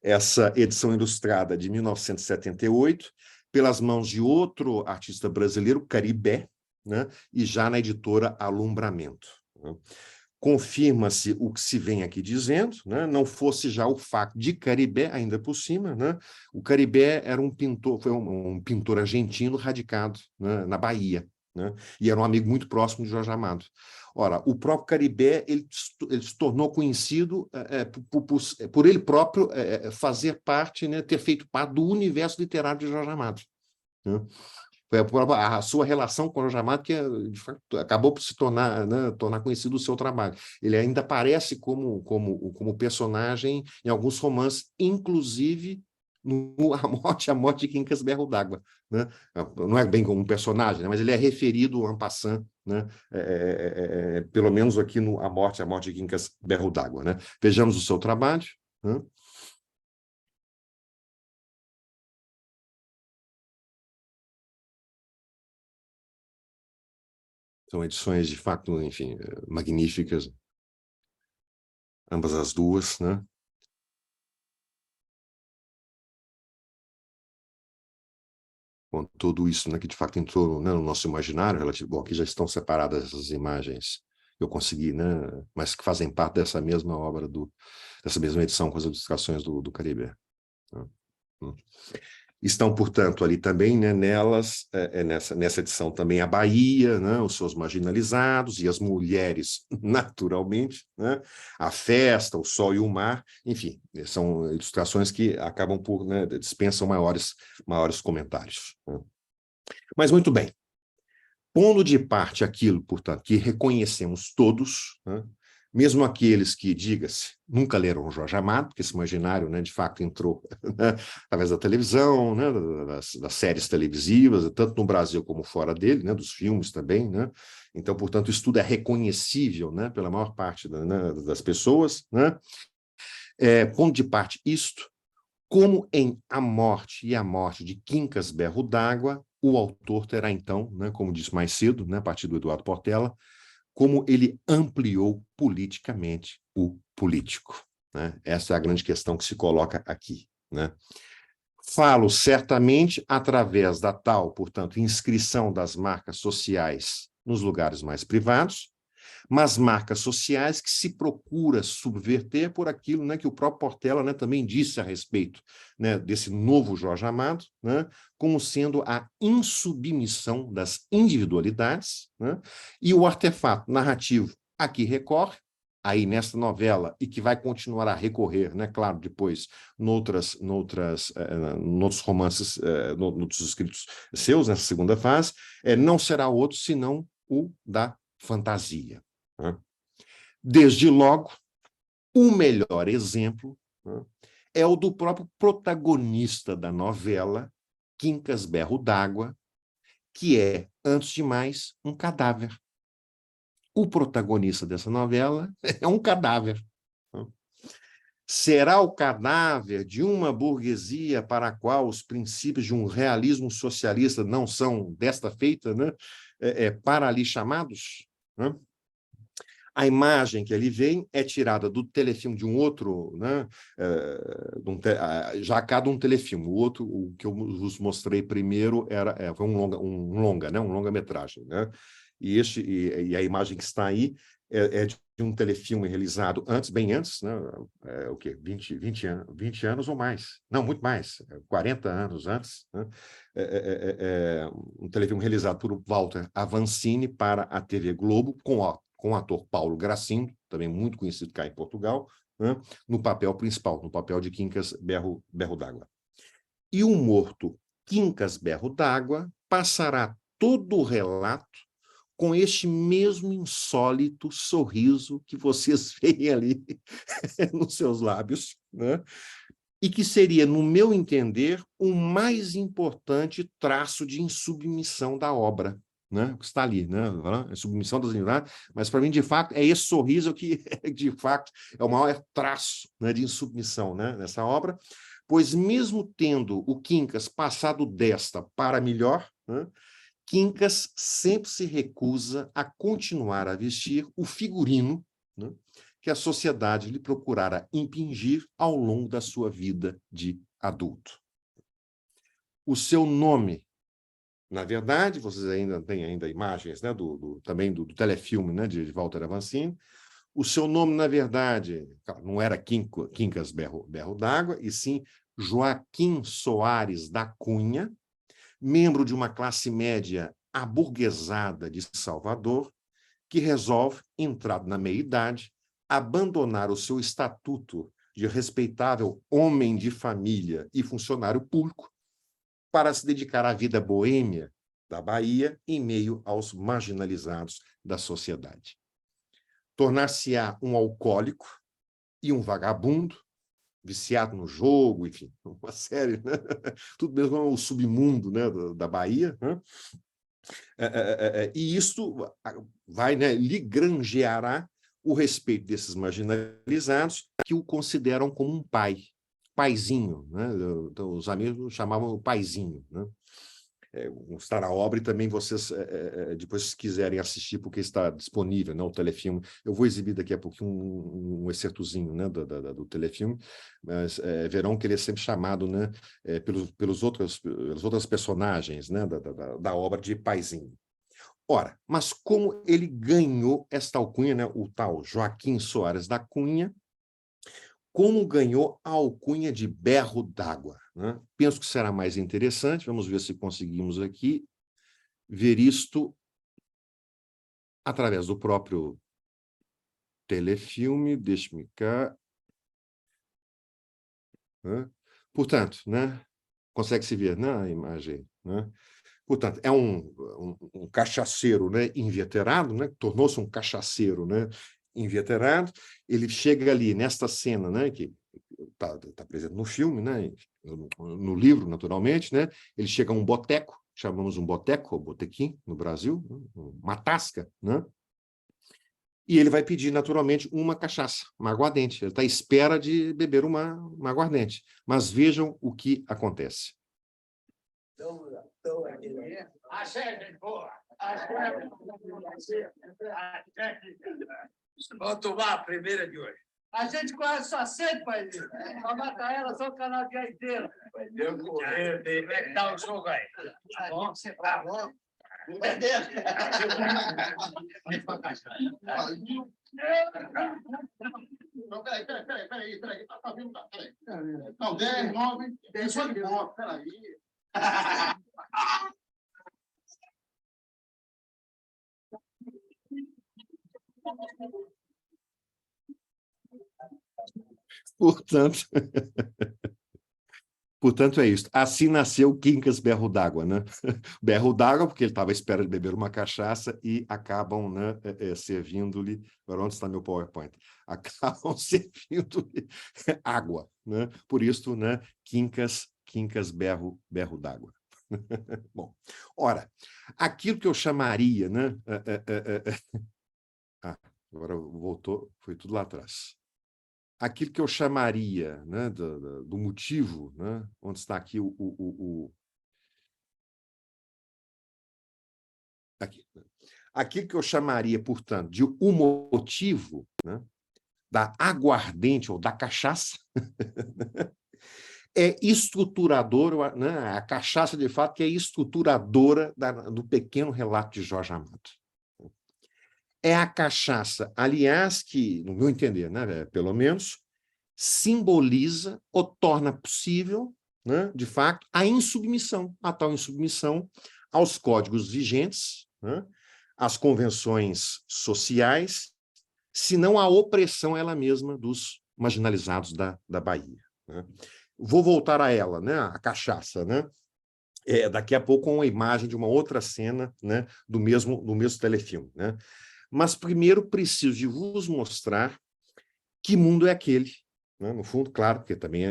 Essa edição ilustrada de 1978, pelas mãos de outro artista brasileiro, Caribé, né? E já na editora Alumbramento, né? Confirma-se o que se vem aqui dizendo, né? Não fosse já o fato de Caribé, ainda por cima, né? O Caribé era um pintor, foi um pintor argentino radicado, né, na Bahia, né? E era um amigo muito próximo de Jorge Amado. Ora, o próprio Caribé ele se tornou conhecido por ele próprio fazer parte, né, ter feito parte do universo literário de Jorge Amado, né? Foi a sua relação com o Jorge Amado que, de fato, acabou por se tornar, né, tornar conhecido o seu trabalho. Ele ainda aparece como personagem em alguns romances, inclusive no A Morte de Quincas Berro d'Água, né? Não é bem como um personagem, né, mas ele é referido en passant, né, pelo menos aqui no A Morte de Quincas Berro d'Água, né? Vejamos o seu trabalho, né? São edições, de fato, enfim, magníficas, ambas as duas, né? Com tudo isso, né, que de fato entrou, né, no nosso imaginário relativo. Bom, aqui já estão separadas essas imagens que eu consegui, né, mas que fazem parte dessa mesma obra, dessa mesma edição com as ilustrações do Caribé, né? Estão, portanto, ali também, né, nessa edição também a Bahia, né, os seus marginalizados e as mulheres, naturalmente, né, a festa, o sol e o mar, enfim, são ilustrações que acabam por, né, dispensam maiores comentários, né? Mas, muito bem, pondo de parte aquilo, portanto, que reconhecemos todos, né, mesmo aqueles que, diga-se, nunca leram Jorge Amado, porque esse imaginário, né, de fato entrou, né, através da televisão, né, das séries televisivas, tanto no Brasil como fora dele, né, dos filmes também, né? Então, portanto, isso tudo é reconhecível, né, pela maior parte das pessoas, né? Pondo de parte isto, como em A Morte de Quincas Berro d'Água, o autor terá, então, né, como disse mais cedo, né, a partir do Eduardo Portela, como ele ampliou politicamente o político, né? Essa é a grande questão que se coloca aqui, né? Falo certamente através da tal, portanto, inscrição das marcas sociais nos lugares mais privados, mas marcas sociais que se procura subverter por aquilo, né, que o próprio Portela, né, também disse a respeito, né, desse novo Jorge Amado, né, como sendo a insubmissão das individualidades, né, e o artefato narrativo a que recorre, aí nessa novela, e que vai continuar a recorrer, né, claro, depois, noutros romances, noutros escritos seus, nessa segunda fase, não será outro senão o da fantasia, né? Desde logo, o melhor exemplo, né, é o do próprio protagonista da novela, Quincas Berro d'Água, que é, antes de mais, um cadáver. O protagonista dessa novela é um cadáver, né? Será o cadáver de uma burguesia para a qual os princípios de um realismo socialista não são desta feita, né, para ali chamados, né? A imagem que ali vem é tirada do telefilme de um outro, né, já cada um telefilme. O outro, o que eu vos mostrei primeiro, foi um longa, né, um longa-metragem, né? E a imagem que está aí é de um telefilme realizado antes, bem antes, né? O quê? 20 anos ou mais. Não, muito mais, 40 anos antes, né? Um telefilme realizado por Walter Avancini para a TV Globo, com o ator Paulo Gracindo, também muito conhecido cá em Portugal, né? No papel principal, no papel de Quincas Berro d'Água. E o morto Quincas Berro d'Água passará todo o relato com este mesmo insólito sorriso que vocês veem ali nos seus lábios, né? E que seria, no meu entender, o mais importante traço de insubmissão da obra, né? Que está ali, né? A submissão das unidades, mas, para mim, de fato, é esse sorriso que, de fato, é o maior traço, né, de insubmissão, né, nessa obra, pois, mesmo tendo o Quincas passado desta para melhor, né, Quincas sempre se recusa a continuar a vestir o figurino, né, que a sociedade lhe procurara impingir ao longo da sua vida de adulto. O seu nome, na verdade, vocês ainda têm imagens, né, também do telefilme, né, de Walter Avancini. O seu nome, na verdade, não era Quincas Berro d'Água, e sim Joaquim Soares da Cunha, membro de uma classe média aburguesada de Salvador, que resolve, entrado na meia-idade, abandonar o seu estatuto de respeitável homem de família e funcionário público para se dedicar à vida boêmia da Bahia em meio aos marginalizados da sociedade. Tornar-se-á um alcoólico e um vagabundo, viciado no jogo, enfim, uma série, né? Tudo mesmo é o submundo, né, da Bahia, né? E isto vai, né, lhe granjeará o respeito desses marginalizados que o consideram como um paizinho, né? Então, os amigos chamavam o paizinho, né? Está na obra, e também vocês, depois, se quiserem assistir, porque está disponível, né, o telefilme. Eu vou exibir daqui a pouquinho um excertozinho, né, do telefilme, mas verão que ele é sempre chamado, né, pelas outras personagens, né, da obra de paizinho. Ora, mas como ele ganhou esta alcunha, né, o tal Joaquim Soares da Cunha, como ganhou a alcunha de Berro d'Água, né? Penso que será mais interessante, vamos ver se conseguimos aqui ver isto através do próprio telefilme, deixe-me cá. Né? Portanto, né, consegue-se ver, né, a imagem, né? Portanto, é um cachaceiro, né, inveterado, né, tornou-se um cachaceiro, né, inveterado. Ele chega ali nesta cena, né, que está presente no filme, né, no livro, naturalmente, né, ele chega a um boteco, chamamos um boteco, ou botequim, no Brasil, uma tasca, né, e ele vai pedir, naturalmente, uma cachaça, uma aguardente. Ele está à espera de beber uma aguardente. Mas vejam o que acontece. Vamos tomar a primeira de hoje. A gente conhece só cedo, pai. Para matar ela, só o canal de inteiro. Deu correr, como é que tá o jogo aí? Tá bom, você tá bom. Não, peraí. Tá vendo? Peraí. Não, 10, 9, 10, só de boa, peraí. Portanto, é isso. Assim nasceu Quincas Berro d'Água, né? Berro d'Água, porque ele estava à espera de beber uma cachaça e acabam, né, servindo-lhe... Agora, onde está meu PowerPoint? Acabam servindo-lhe água, né? Por isso, né, Quincas Berro d'Água. Bom, ora, aquilo que eu chamaria, né? Agora voltou, foi tudo lá atrás. Aquilo que eu chamaria, né, do motivo, né, onde está aqui aqui, aquilo que eu chamaria, portanto, de o motivo, né, da aguardente ou da cachaça é estruturadora, né, a cachaça, de fato, que é estruturadora do pequeno relato de Jorge Amado. é a cachaça, aliás, que, no meu entender, né, pelo menos, simboliza ou torna possível, né, de fato, a insubmissão, a tal insubmissão aos códigos vigentes, né, às convenções sociais, se não a opressão ela mesma dos marginalizados da Bahia. Né? Vou voltar a ela, né, a cachaça, né? Daqui a pouco uma imagem de uma outra cena, né, do mesmo telefilme. Né? Mas primeiro preciso de vos mostrar que mundo é aquele. Né? No fundo, claro, porque também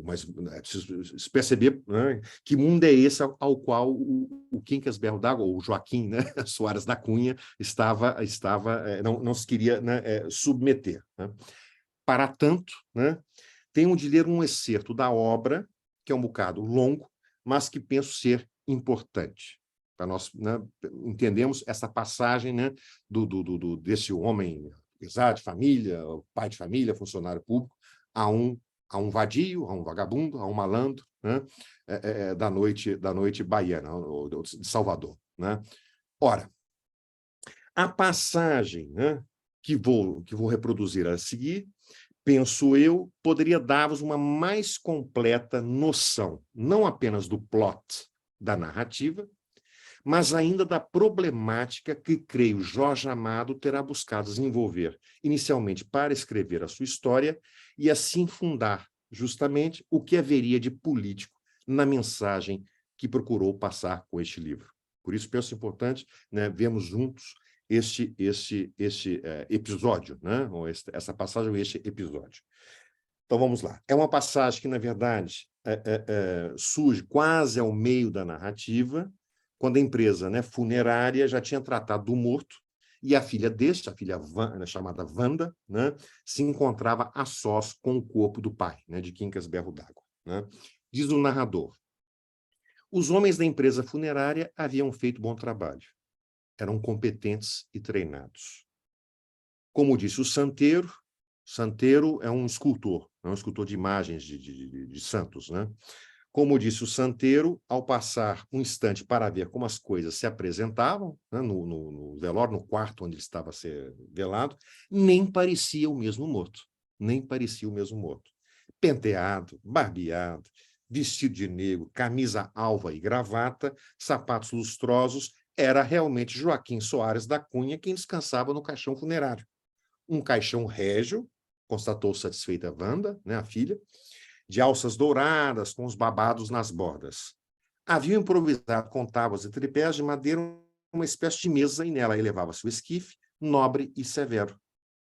mas é preciso perceber, né, que mundo é esse ao qual o Quincas Berro d'Água, ou Joaquim, né, Soares da Cunha, não se queria, né, submeter. Né? Para tanto, né, tenho de ler um excerto da obra, que é um bocado longo, mas que penso ser importante. Para nós, né, entendemos essa passagem, né, desse homem, apesar de família, pai de família, funcionário público, a um vadio, a um vagabundo, a um malandro, né, da noite baiana, de Salvador. Né? Ora, a passagem, né, que vou reproduzir a seguir, penso eu, poderia dar-vos uma mais completa noção, não apenas do plot da narrativa, mas ainda da problemática que, creio, Jorge Amado terá buscado desenvolver, inicialmente para escrever a sua história e assim fundar, justamente, o que haveria de político na mensagem que procurou passar com este livro. Por isso, penso importante, né, vermos juntos este episódio, né, ou essa passagem ou este episódio. Então, vamos lá. É uma passagem que, na verdade, surge quase ao meio da narrativa, quando a empresa, né, funerária já tinha tratado do morto e a filha deste, a filha chamada Wanda, né, se encontrava a sós com o corpo do pai, né, de Quincas Berro d'Água. Né? Diz o narrador: os homens da empresa funerária haviam feito bom trabalho. Eram competentes e treinados. Como disse o santeiro é um escultor de imagens de santos, né? Como disse o santeiro, ao passar um instante para ver como as coisas se apresentavam, né, no velório, no quarto onde ele estava a ser velado, nem parecia o mesmo morto. Nem parecia o mesmo morto. Penteado, barbeado, vestido de negro, camisa alva e gravata, sapatos lustrosos, era realmente Joaquim Soares da Cunha quem descansava no caixão funerário. Um caixão régio, constatou satisfeita Wanda, né, a filha, de alças douradas, com os babados nas bordas. Haviam improvisado com tábuas e tripés de madeira uma espécie de mesa, e nela elevava-se o esquife, nobre e severo.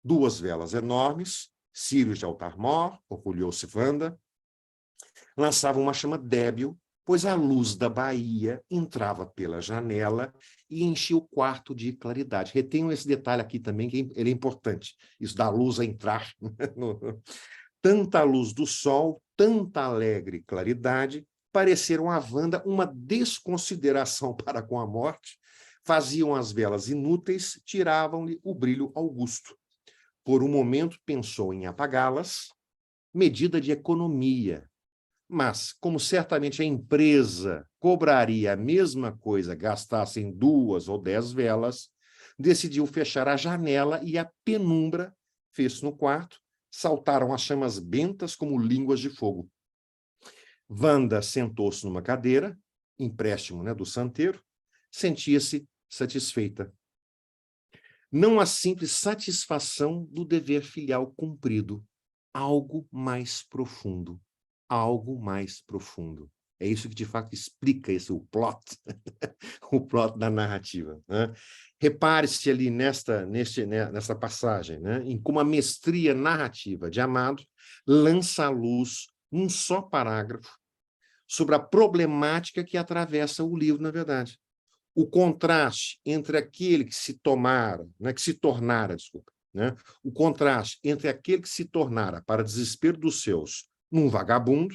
2 velas enormes, círios de altar-mor, orgulhou-se Wanda, lançavam uma chama débil, pois a luz da baía entrava pela janela e enchia o quarto de claridade. Retenham esse detalhe aqui também, que ele é importante, isso da luz a entrar. Tanta luz do sol, tanta alegre claridade, pareceram a Wanda uma desconsideração para com a morte, faziam as velas inúteis, tiravam-lhe o brilho augusto. Por um momento pensou em apagá-las, medida de economia, mas, como certamente a empresa cobraria a mesma coisa, gastassem 2 ou 10 velas, decidiu fechar a janela e a penumbra fez-se no quarto, saltaram as chamas bentas como línguas de fogo. Wanda sentou-se numa cadeira, empréstimo, né, do santeiro, sentia-se satisfeita. Não a simples satisfação do dever filial cumprido, algo mais profundo. Algo mais profundo. É isso que, de fato, explica o plot, o plot da narrativa. Né? Repare-se ali nesta passagem, né, em como a mestria narrativa de Amado lança à luz, num só parágrafo, sobre a problemática que atravessa o livro, na verdade. O contraste entre aquele que se tornara, né, o contraste entre aquele que se tornara, para desespero dos seus, num vagabundo,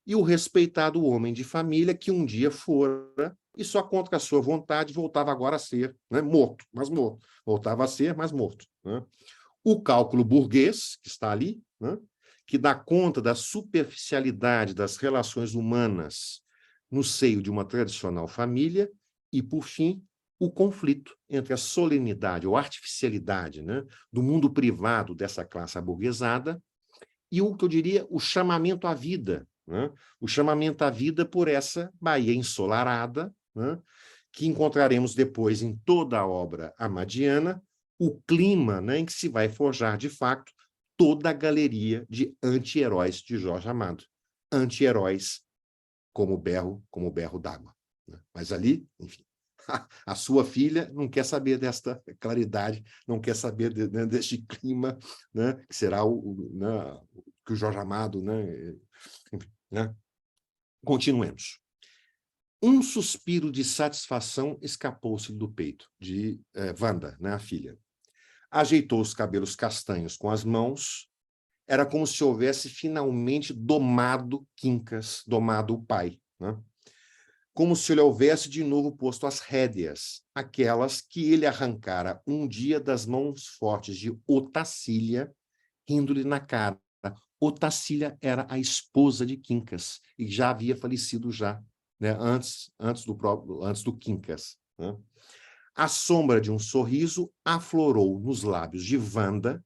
e o respeitado homem de família que um dia fora e só contra a sua vontade voltava agora a ser, né, morto, mas morto. Voltava a ser, mas morto. Né? O cálculo burguês, que está ali, né, que dá conta da superficialidade das relações humanas no seio de uma tradicional família, e, por fim, o conflito entre a solenidade ou artificialidade, né, do mundo privado dessa classe aburguesada e o que eu diria o chamamento à vida, né, o chamamento à vida por essa Bahia ensolarada, né, que encontraremos depois em toda a obra amadiana, o clima, né, em que se vai forjar, de fato, toda a galeria de anti-heróis de Jorge Amado. Anti-heróis como o berro d'água. Né? Mas ali, enfim, a sua filha não quer saber desta claridade, não quer saber né, deste clima, né, que será né, que o Jorge Amado... Né, enfim, né? Continuemos. Um suspiro de satisfação escapou-se do peito de Wanda, né, a filha. Ajeitou os cabelos castanhos com as mãos. Era como se houvesse finalmente domado Quincas, domado o pai. Né? Como se ele houvesse de novo posto as rédeas, aquelas que ele arrancara um dia das mãos fortes de Otacília, rindo-lhe na cara. Otacília era a esposa de Quincas, e já havia falecido já, né? antes do Quincas. Né? A sombra de um sorriso aflorou nos lábios de Wanda,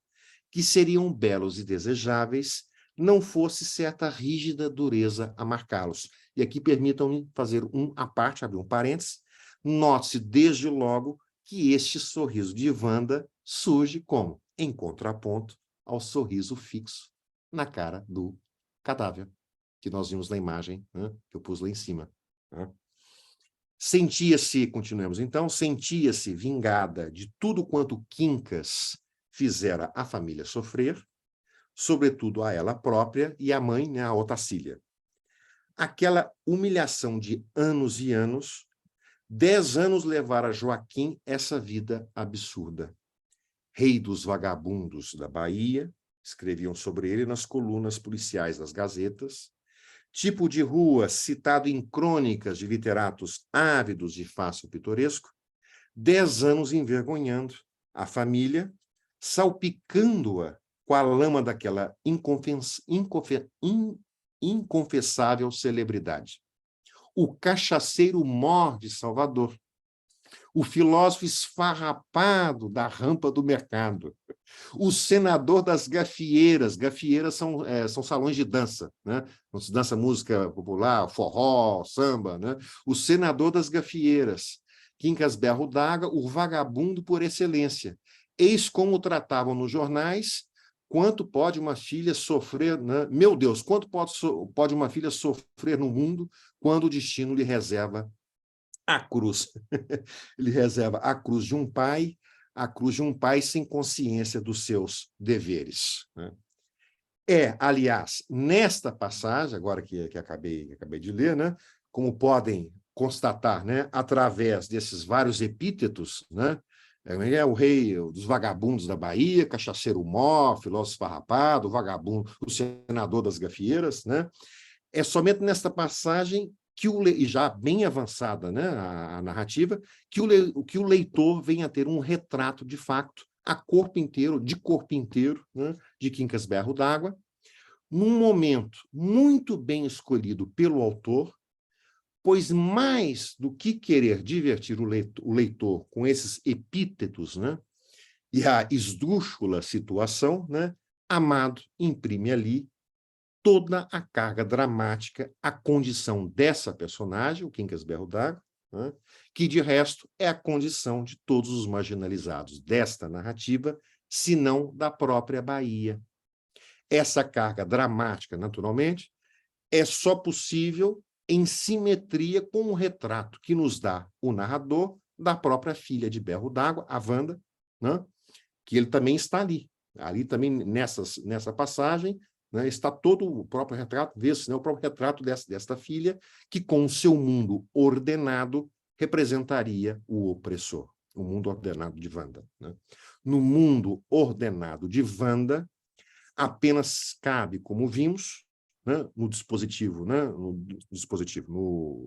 que seriam belos e desejáveis, não fosse certa rígida dureza a marcá-los. E aqui permitam-me fazer à parte, abrir um parênteses. Note-se desde logo que este sorriso de Wanda surge como? Em contraponto ao sorriso fixo na cara do cadáver, que nós vimos na imagem, né, que eu pus lá em cima. Né? Sentia-se, continuemos então, sentia-se vingada de tudo quanto Quincas fizera a família sofrer, sobretudo a ela própria e a mãe, né, a Otacília. Aquela humilhação de anos e anos, 10 anos levara Joaquim essa vida absurda. Rei dos vagabundos da Bahia, escreviam sobre ele nas colunas policiais das gazetas, tipo de rua citado em crônicas de literatos ávidos de fácil pitoresco, 10 anos envergonhando a família, salpicando-a com a lama daquela inconfessável celebridade. O cachaceiro mor de Salvador, o filósofo esfarrapado da rampa do mercado, o senador das gafieiras. Gafieiras são salões de dança, né? Onde se dança música popular, forró, samba, né? O senador das gafieiras, Quincas Berro d'Água, o vagabundo por excelência. Eis como tratavam nos jornais. Quanto pode uma filha sofrer, né? Meu Deus, quanto pode uma filha sofrer no mundo quando o destino lhe reserva a cruz? Ele reserva a cruz de um pai, a cruz de um pai sem consciência dos seus deveres. Né? Aliás, nesta passagem, agora que acabei de ler, né? Como podem constatar, né? Através desses vários epítetos, né? O rei dos vagabundos da Bahia, cachaceiro mó, filósofo farrapado, vagabundo, o senador das gafieiras, né? É somente nesta passagem que e já bem avançada, né, a narrativa, que o leitor vem a ter um retrato de facto, de corpo inteiro, né, de Quincas Berro d'Água, num momento muito bem escolhido pelo autor, pois mais do que querer divertir o leitor com esses epítetos, né, e a esdrúxula situação, né, Amado imprime ali toda a carga dramática, a condição dessa personagem, o Quincas Berro d'Água, né, que, de resto, é a condição de todos os marginalizados desta narrativa, se não da própria Bahia. Essa carga dramática, naturalmente, é só possível em simetria com o retrato que nos dá o narrador da própria filha de Berro d'Água, a Wanda, né, que ele também está ali. Ali também, nessa passagem, né, está todo o próprio retrato, vê-se, né, o próprio retrato desta filha, que com o seu mundo ordenado representaria o opressor, o mundo ordenado de Wanda. Né? No mundo ordenado de Wanda, apenas cabe, como vimos, né, no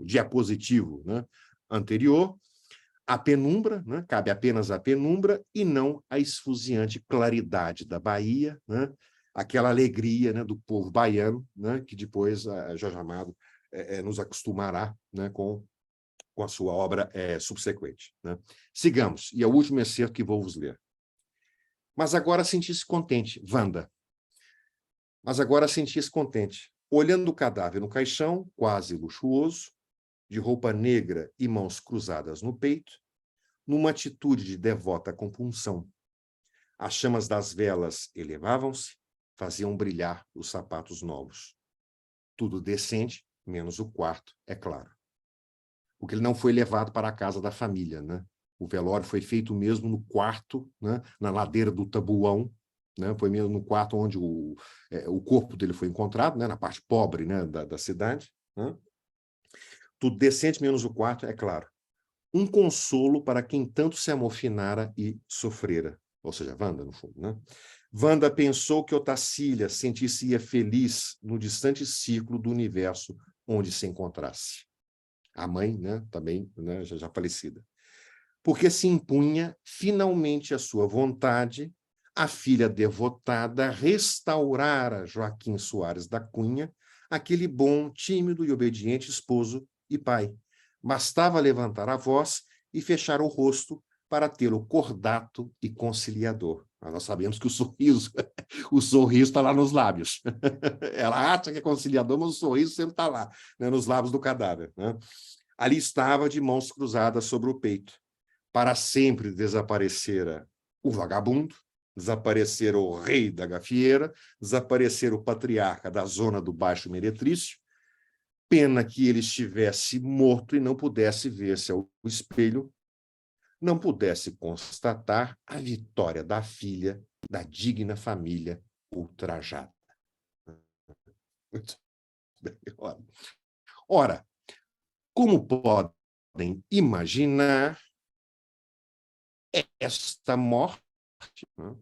diapositivo, né, anterior, a penumbra, né, cabe apenas a penumbra e não a esfuziante claridade da Bahia, né, aquela alegria, né, do povo baiano, né, que depois Jorge Amado nos acostumará, né, com com a sua obra subsequente, né? Sigamos, e é o último excerto que vou vos ler. Mas agora senti-se contente, Wanda. Mas agora sentia-se contente, olhando o cadáver no caixão, quase luxuoso, de roupa negra e mãos cruzadas no peito, numa atitude de devota compunção. As chamas das velas elevavam-se, faziam brilhar os sapatos novos. Tudo decente, menos o quarto, é claro. Porque ele não foi levado para a casa da família, né? O velório foi feito mesmo no quarto, né? Na ladeira do Tabuão, né? Foi mesmo no quarto onde o corpo dele foi encontrado, né? Na parte pobre, né? da cidade. Né? Tudo decente, menos o quarto, é claro. Um consolo para quem tanto se amofinara e sofrera. Ou seja, Wanda, no fundo, né? Wanda pensou que Otacília sentisse-ia feliz no distante círculo do universo onde se encontrasse. A mãe, né? Também, né? Já falecida. Porque se impunha finalmente a sua vontade, a filha devotada restaurara Joaquim Soares da Cunha, aquele bom, tímido e obediente esposo e pai. Bastava levantar a voz e fechar o rosto para tê-lo cordato e conciliador. Mas nós sabemos que o sorriso está lá nos lábios. Ela acha que é conciliador, mas o sorriso sempre está lá, né, nos lábios do cadáver. Né? Ali estava de mãos cruzadas sobre o peito. Para sempre desaparecera o vagabundo, desaparecera o rei da gafieira, desaparecera o patriarca da zona do Baixo Meretrício. Pena que ele estivesse morto e não pudesse ver-se ao espelho, não pudesse constatar a vitória da filha da digna família ultrajada. Muito bem. Ora, como podem imaginar, esta morte, né,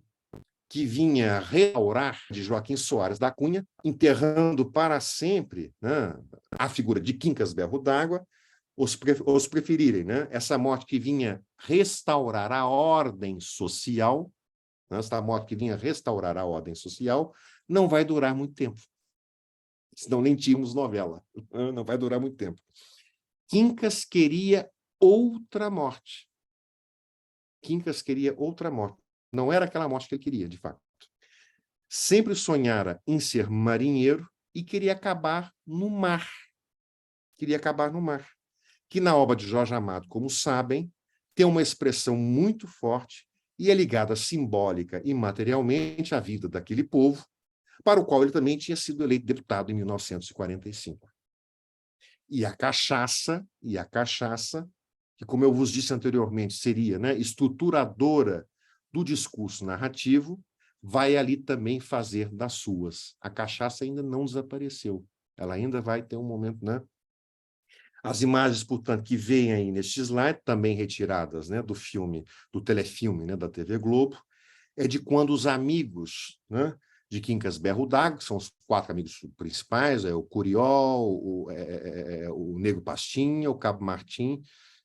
que vinha restaurar de Joaquim Soares da Cunha, enterrando para sempre, né, a figura de Quincas Berro d'Água, os preferirem, né? Essa morte que vinha restaurar a ordem social, né, essa morte que vinha restaurar a ordem social, não vai durar muito tempo. Senão nem tínhamos novela. Não vai durar muito tempo. Quincas queria outra morte. Quincas queria outra morte. Não era aquela morte que ele queria, de fato. Sempre sonhara em ser marinheiro e queria acabar no mar. Queria acabar no mar. Que na obra de Jorge Amado, como sabem, tem uma expressão muito forte e é ligada simbólica e materialmente à vida daquele povo, para o qual ele também tinha sido eleito deputado em 1945. E a cachaça, que, como eu vos disse anteriormente, seria, né, estruturadora do discurso narrativo, vai ali também fazer das suas. A cachaça ainda não desapareceu. Ela ainda vai ter um momento, né? As imagens, portanto, que vêm aí neste slide, também retiradas, né, do filme, do telefilme, né, da TV Globo, é de quando os amigos, né, de Quincas Berro d'Água, que são os 4 amigos principais, o Curió, o Nego Pastinha, o Cabo Martim,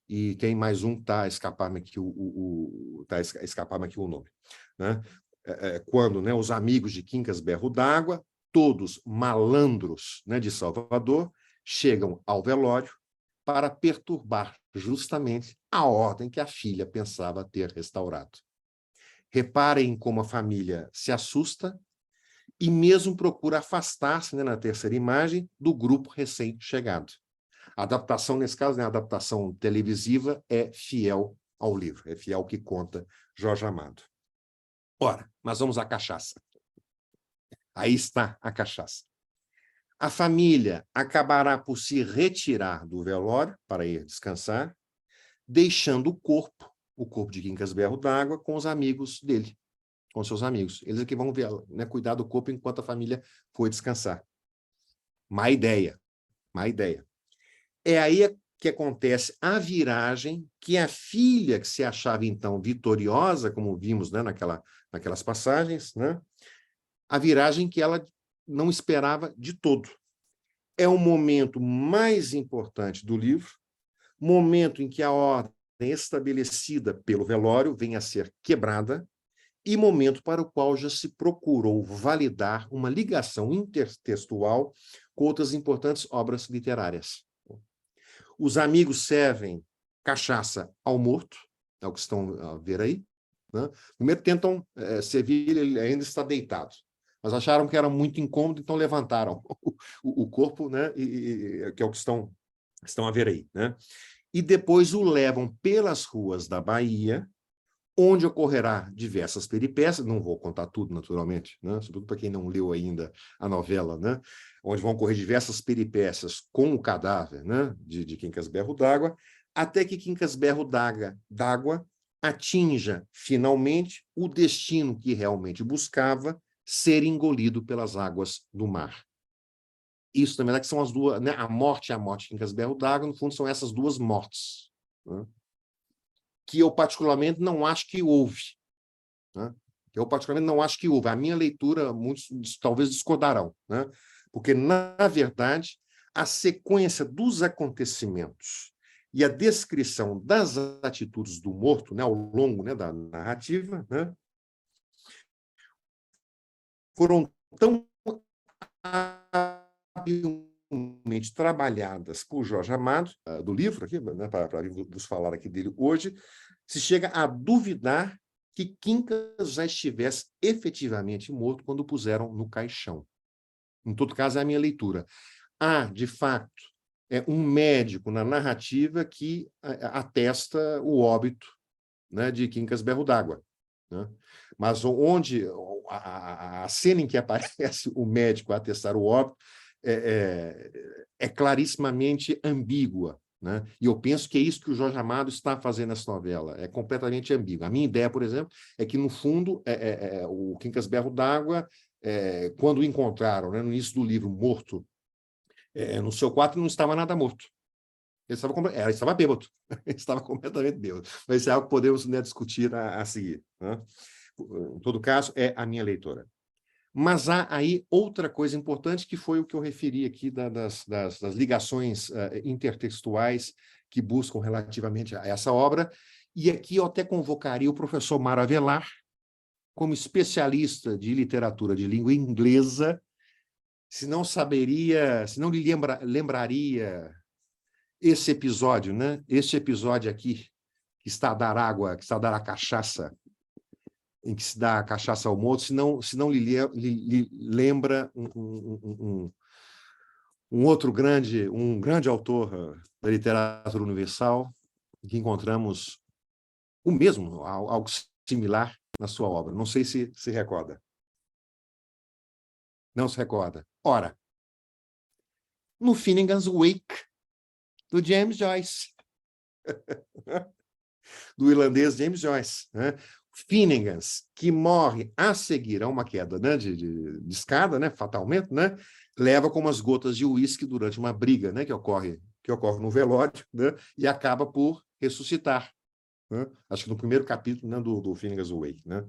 e tem mais um, está escapando aqui o nome. Né? Quando, né, os amigos de Quincas Berro d'Água, todos malandros, né, de Salvador, chegam ao velório para perturbar justamente a ordem que a filha pensava ter restaurado. Reparem como a família se assusta e mesmo procura afastar-se, né, na terceira imagem, do grupo recém-chegado. A adaptação, nesse caso, né, a adaptação televisiva, é fiel ao livro, é fiel ao que conta Jorge Amado. Ora, mas vamos à cachaça. Aí está a cachaça. A família acabará por se retirar do velório para ir descansar, deixando o corpo de Quincas Berro d'Água, com os amigos dele, com seus amigos. Eles aqui vão ver, né, cuidar do corpo enquanto a família foi descansar. Má ideia. É aí que acontece a viragem que a filha, que se achava então vitoriosa, como vimos, né, naquelas passagens, né, a viragem que ela não esperava de todo. É o momento mais importante do livro, momento em que a ordem estabelecida pelo velório vem a ser quebrada e momento para o qual já se procurou validar uma ligação intertextual com outras importantes obras literárias. Os amigos servem cachaça ao morto, é o que estão a ver aí. Né? Primeiro tentam servir, ele ainda está deitado. Mas acharam que era muito incômodo, então levantaram o corpo, né? Que é o que estão a ver aí. Né? E depois o levam pelas ruas da Bahia, onde ocorrerá diversas peripécias, não vou contar tudo, naturalmente, né? Sobretudo para quem não leu ainda a novela, né? Onde vão ocorrer diversas peripécias com o cadáver, né? de Quincas Berro d'Água, até que Quincas Berro d'Água atinja, finalmente, o destino que realmente buscava, ser engolido pelas águas do mar. Isso, na verdade, são as duas, né? A morte e a morte de Quincas Berro d'Água, no fundo, são essas duas mortes, né? Que eu, particularmente, não acho que houve. Né? Eu, particularmente, não acho que houve. A minha leitura, muitos talvez discordarão, né? Porque, na verdade, a sequência dos acontecimentos e a descrição das atitudes do morto, né, ao longo, né, da narrativa, né, foram tão habilmente trabalhadas por Jorge Amado, do livro, aqui, né, para vos falar aqui dele hoje, se chega a duvidar que Quincas já estivesse efetivamente morto quando o puseram no caixão. Em todo caso, é a minha leitura. Há, de fato, um médico na narrativa que atesta o óbito, né, de Quincas Berro d'Água. Né? Mas onde a cena em que aparece o médico a atestar o óbito é clarissimamente ambígua. Né? E eu penso que é isso que o Jorge Amado está fazendo nessa novela, é completamente ambíguo. A minha ideia, por exemplo, é que, no fundo, o Quincas Berro d'Água, quando o encontraram, né, no início do livro, morto, no seu quarto, não estava nada morto. Ele estava bêbado, ele estava completamente bêbado. Mas isso é algo que podemos, né, discutir a seguir. Né? Em todo caso, é a minha leitura. Mas há aí outra coisa importante, que foi o que eu referi aqui das ligações intertextuais que buscam relativamente a essa obra, e aqui eu até convocaria o professor Mário Avelar, como especialista de literatura de língua inglesa, se não lhe lembraria esse episódio, né? Esse episódio aqui, que está a dar água, que está a dar a cachaça, em que se dá a cachaça ao morto, se não lhe lembra um grande autor da literatura universal, em que encontramos o mesmo, algo similar na sua obra. Não sei se se recorda. Não se recorda. Ora, no Finnegan's Wake, do James Joyce. Do irlandês James Joyce. Né? Finnegans, que morre a seguir a uma queda, né, de escada, né, fatalmente, né, leva com umas gotas de uísque durante uma briga, né, que ocorre no velório, né, e acaba por ressuscitar. Né? Acho que no primeiro capítulo, né, do Finnegan's Wake. Né?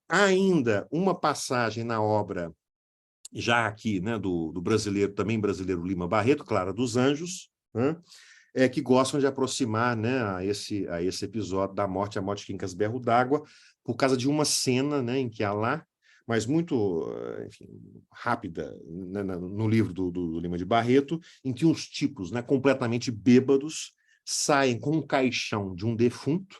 Há ainda uma passagem na obra, já aqui, né, do brasileiro, também brasileiro Lima Barreto, Clara dos Anjos, né, que gostam de aproximar, né, a esse episódio da morte, a morte de Quincas Berro d'Água, por causa de uma cena, né, em que há lá, mas muito, enfim, rápida, né, no livro do Lima de Barreto, em que uns tipos, né, completamente bêbados saem com um caixão de um defunto,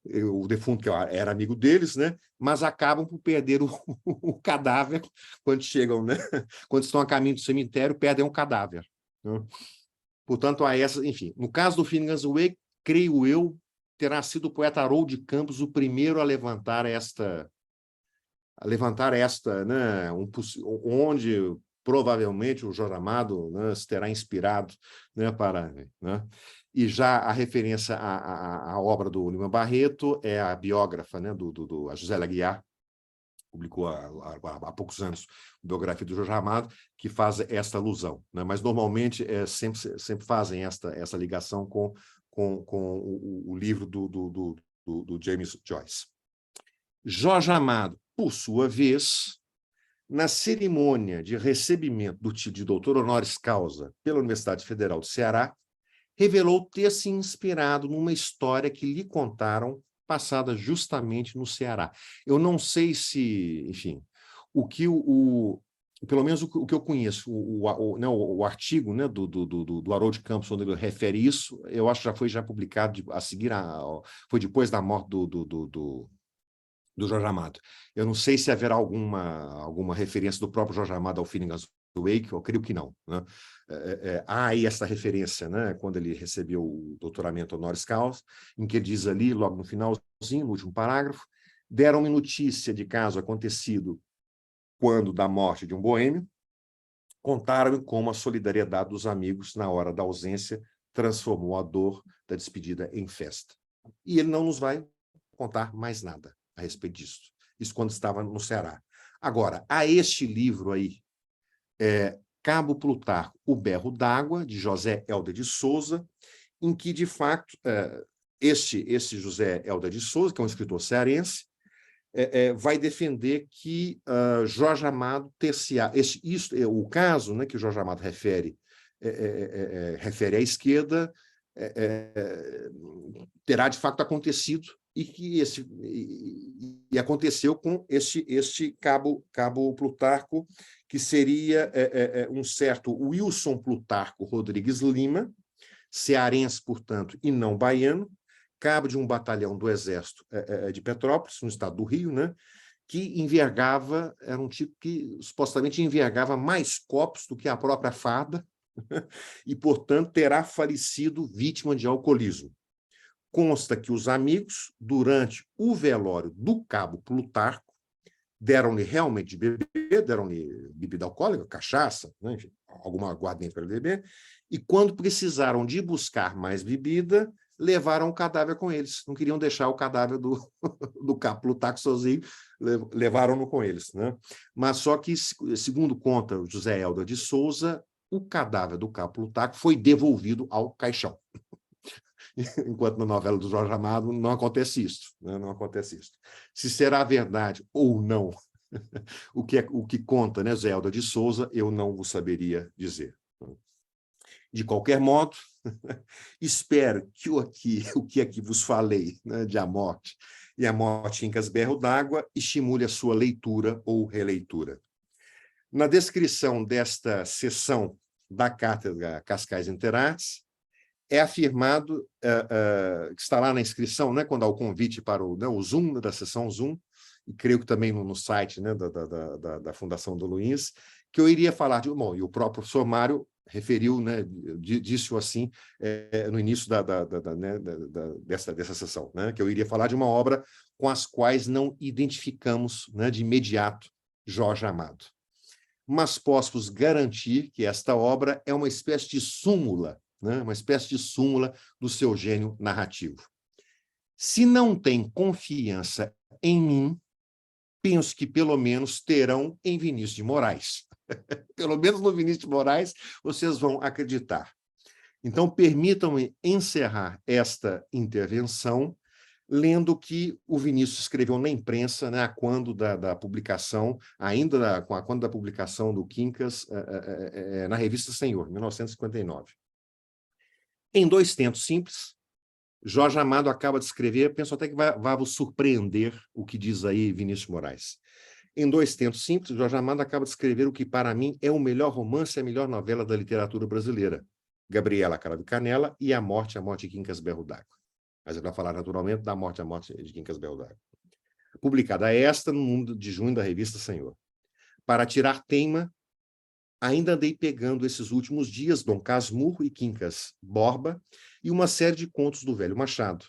o defunto que era amigo deles, né, mas acabam por perder o cadáver quando chegam, né, quando estão a caminho do cemitério, perdem o cadáver. Né? Portanto, a essa, enfim, no caso do Finnegan's Wake, creio eu, terá sido o poeta Haroldo de Campos o primeiro a levantar esta, né, onde provavelmente o Jorge Amado, né, se terá inspirado, né, para, né, e já a referência à obra do Lima Barreto é a biógrafa, né, a José Aguiar, publicou há poucos anos a biografia do Jorge Amado, que faz esta alusão. Né? Mas, normalmente, sempre fazem essa ligação com o livro do James Joyce. Jorge Amado, por sua vez, na cerimônia de recebimento do título de doutor honoris causa pela Universidade Federal do Ceará, revelou ter se inspirado numa história que lhe contaram passada justamente no Ceará. Eu não sei se, enfim, o que pelo menos o que eu conheço, o artigo, né, do Haroldo Campos, onde ele refere isso, eu acho que já foi publicado a seguir, foi depois da morte do Jorge Amado. Eu não sei se haverá alguma referência do próprio Jorge Amado ao Finnegan's Wake, eu creio que não, né? Há aí essa referência, né, quando ele recebeu o doutoramento honoris causa, em que ele diz ali, logo no finalzinho, no último parágrafo, deram-me notícia de caso acontecido quando da morte de um boêmio, contaram como a solidariedade dos amigos na hora da ausência transformou a dor da despedida em festa. E ele não nos vai contar mais nada a respeito disso. Isso quando estava no Ceará. Agora, há este livro aí, Cabo Plutarco, O Berro d'Água, de José Helder de Souza, em que, de fato, este José Helder de Souza, que é um escritor cearense, vai defender que Jorge Amado o caso, né, que o Jorge Amado refere à esquerda, terá de fato acontecido e aconteceu com este cabo Plutarco, que seria um certo Wilson Plutarco Rodrigues Lima, cearense, portanto, e não baiano, cabo de um batalhão do Exército de Petrópolis, no estado do Rio, né, que envergava, era um tipo que supostamente envergava mais copos do que a própria farda, e, portanto, terá falecido vítima de alcoolismo. Consta que os amigos, durante o velório do cabo Plutarco, deram-lhe realmente de beber, deram-lhe bebida alcoólica, cachaça, né, enfim, alguma aguardente para ele beber, e quando precisaram de buscar mais bebida, levaram o cadáver com eles. Não queriam deixar o cadáver do cabo Plutarco sozinho, levaram-no com eles, né? Mas só que, segundo conta o José Helder de Souza, o cadáver do cabo Plutarco foi devolvido ao caixão. Enquanto na novela do Jorge Amado não acontece isso, né? Não acontece isso. Se será verdade ou não, o que conta, né, José Helder de Souza, eu não vos saberia dizer. De qualquer modo, espero que o que aqui vos falei, né, de A Morte e A Morte em Berro d'Água estimule a sua leitura ou releitura. Na descrição desta sessão da Cátedra Cascais Interartes, é afirmado, que está lá na inscrição, né, quando há o convite para o Zoom, da sessão Zoom, e creio que também no site, né, da Fundação do Luiz, que eu iria falar de... Bom, e o próprio professor Mário referiu, né, disse assim, no início dessa sessão, né, que eu iria falar de uma obra com as quais não identificamos, né, de imediato Jorge Amado. Mas posso-vos garantir que esta obra é uma espécie de súmula, né, uma espécie de súmula do seu gênio narrativo. Se não tem confiança em mim, penso que pelo menos terão em Vinícius de Moraes. Pelo menos no Vinícius de Moraes vocês vão acreditar. Então, permitam-me encerrar esta intervenção lendo o que o Vinícius escreveu na imprensa, né, quando da publicação, quando da publicação do Quincas na revista Senhor, 1959. Em 2 tentos simples, Jorge Amado acaba de escrever, penso até que vai vos surpreender o que diz aí Vinícius de Moraes. Em 2 tentos simples, Jorge Amado acaba de escrever o que, para mim, é o melhor romance e a melhor novela da literatura brasileira, Gabriela Cara de Canela e A Morte de Quincas Berro d'Água. Mas ele vai falar, naturalmente, da Morte de Quincas Berro d'Água. Publicada esta no número de junho da revista Senhor. Para tirar teima, ainda andei pegando esses últimos dias Dom Casmurro e Quincas Borba e uma série de contos do velho Machado.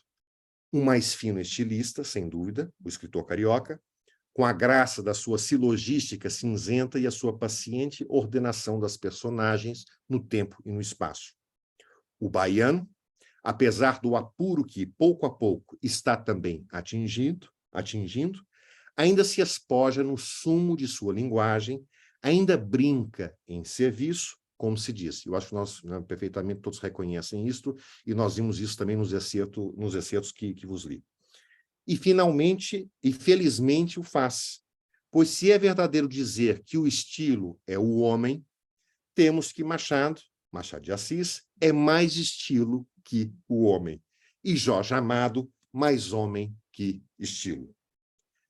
Um mais fino estilista, sem dúvida, o escritor carioca, com a graça da sua silogística cinzenta e a sua paciente ordenação das personagens no tempo e no espaço. O baiano, apesar do apuro que, pouco a pouco, está também atingindo, ainda se espoja no sumo de sua linguagem, ainda brinca em serviço, como se diz. Eu acho que nós, né, perfeitamente todos reconhecem isto, e nós vimos isso também nos excertos que vos li. E, finalmente, e felizmente, o faz. Pois se é verdadeiro dizer que o estilo é o homem, temos que Machado de Assis, é mais estilo que o homem. E Jorge Amado, mais homem que estilo.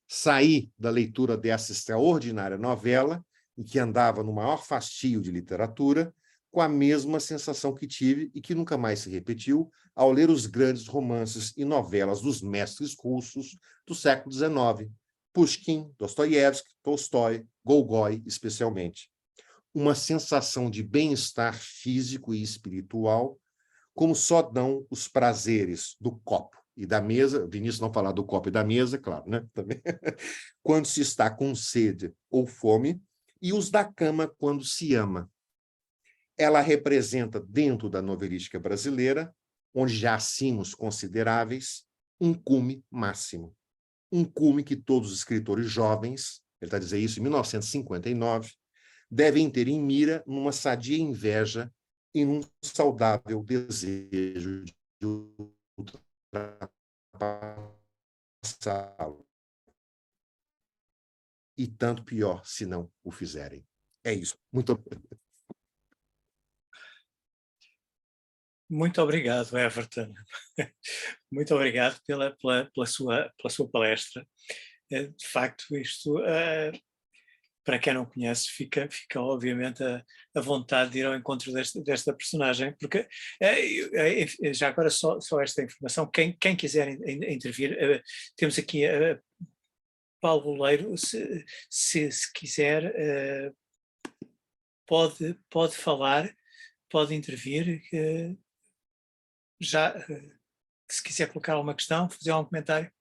Saí da leitura dessa extraordinária novela em que andava no maior fastio de literatura, com a mesma sensação que tive e que nunca mais se repetiu ao ler os grandes romances e novelas dos mestres russos do século XIX, Pushkin, Dostoiévski, Tolstói, Gogol, especialmente. Uma sensação de bem-estar físico e espiritual, como só dão os prazeres do copo e da mesa. Vinícius não falar do copo e da mesa, claro, né? Também. Quando se está com sede ou fome, e os da cama quando se ama. Ela representa, dentro da novelística brasileira, onde já há cimos consideráveis, um cume máximo. Um cume que todos os escritores jovens, ele está dizendo isso em 1959, devem ter em mira numa sadia inveja e num saudável desejo de ultrapassá-lo. E tanto pior se não o fizerem. É isso. Muito obrigado, Everton. Muito obrigado pela sua palestra. De facto, isto, para quem não conhece, fica obviamente a vontade de ir ao encontro desta personagem, porque, já agora só esta informação, quem quiser intervir, temos aqui Paulo Boleiro, se quiser, pode falar, pode intervir, já, se quiser colocar alguma questão, fazer algum comentário.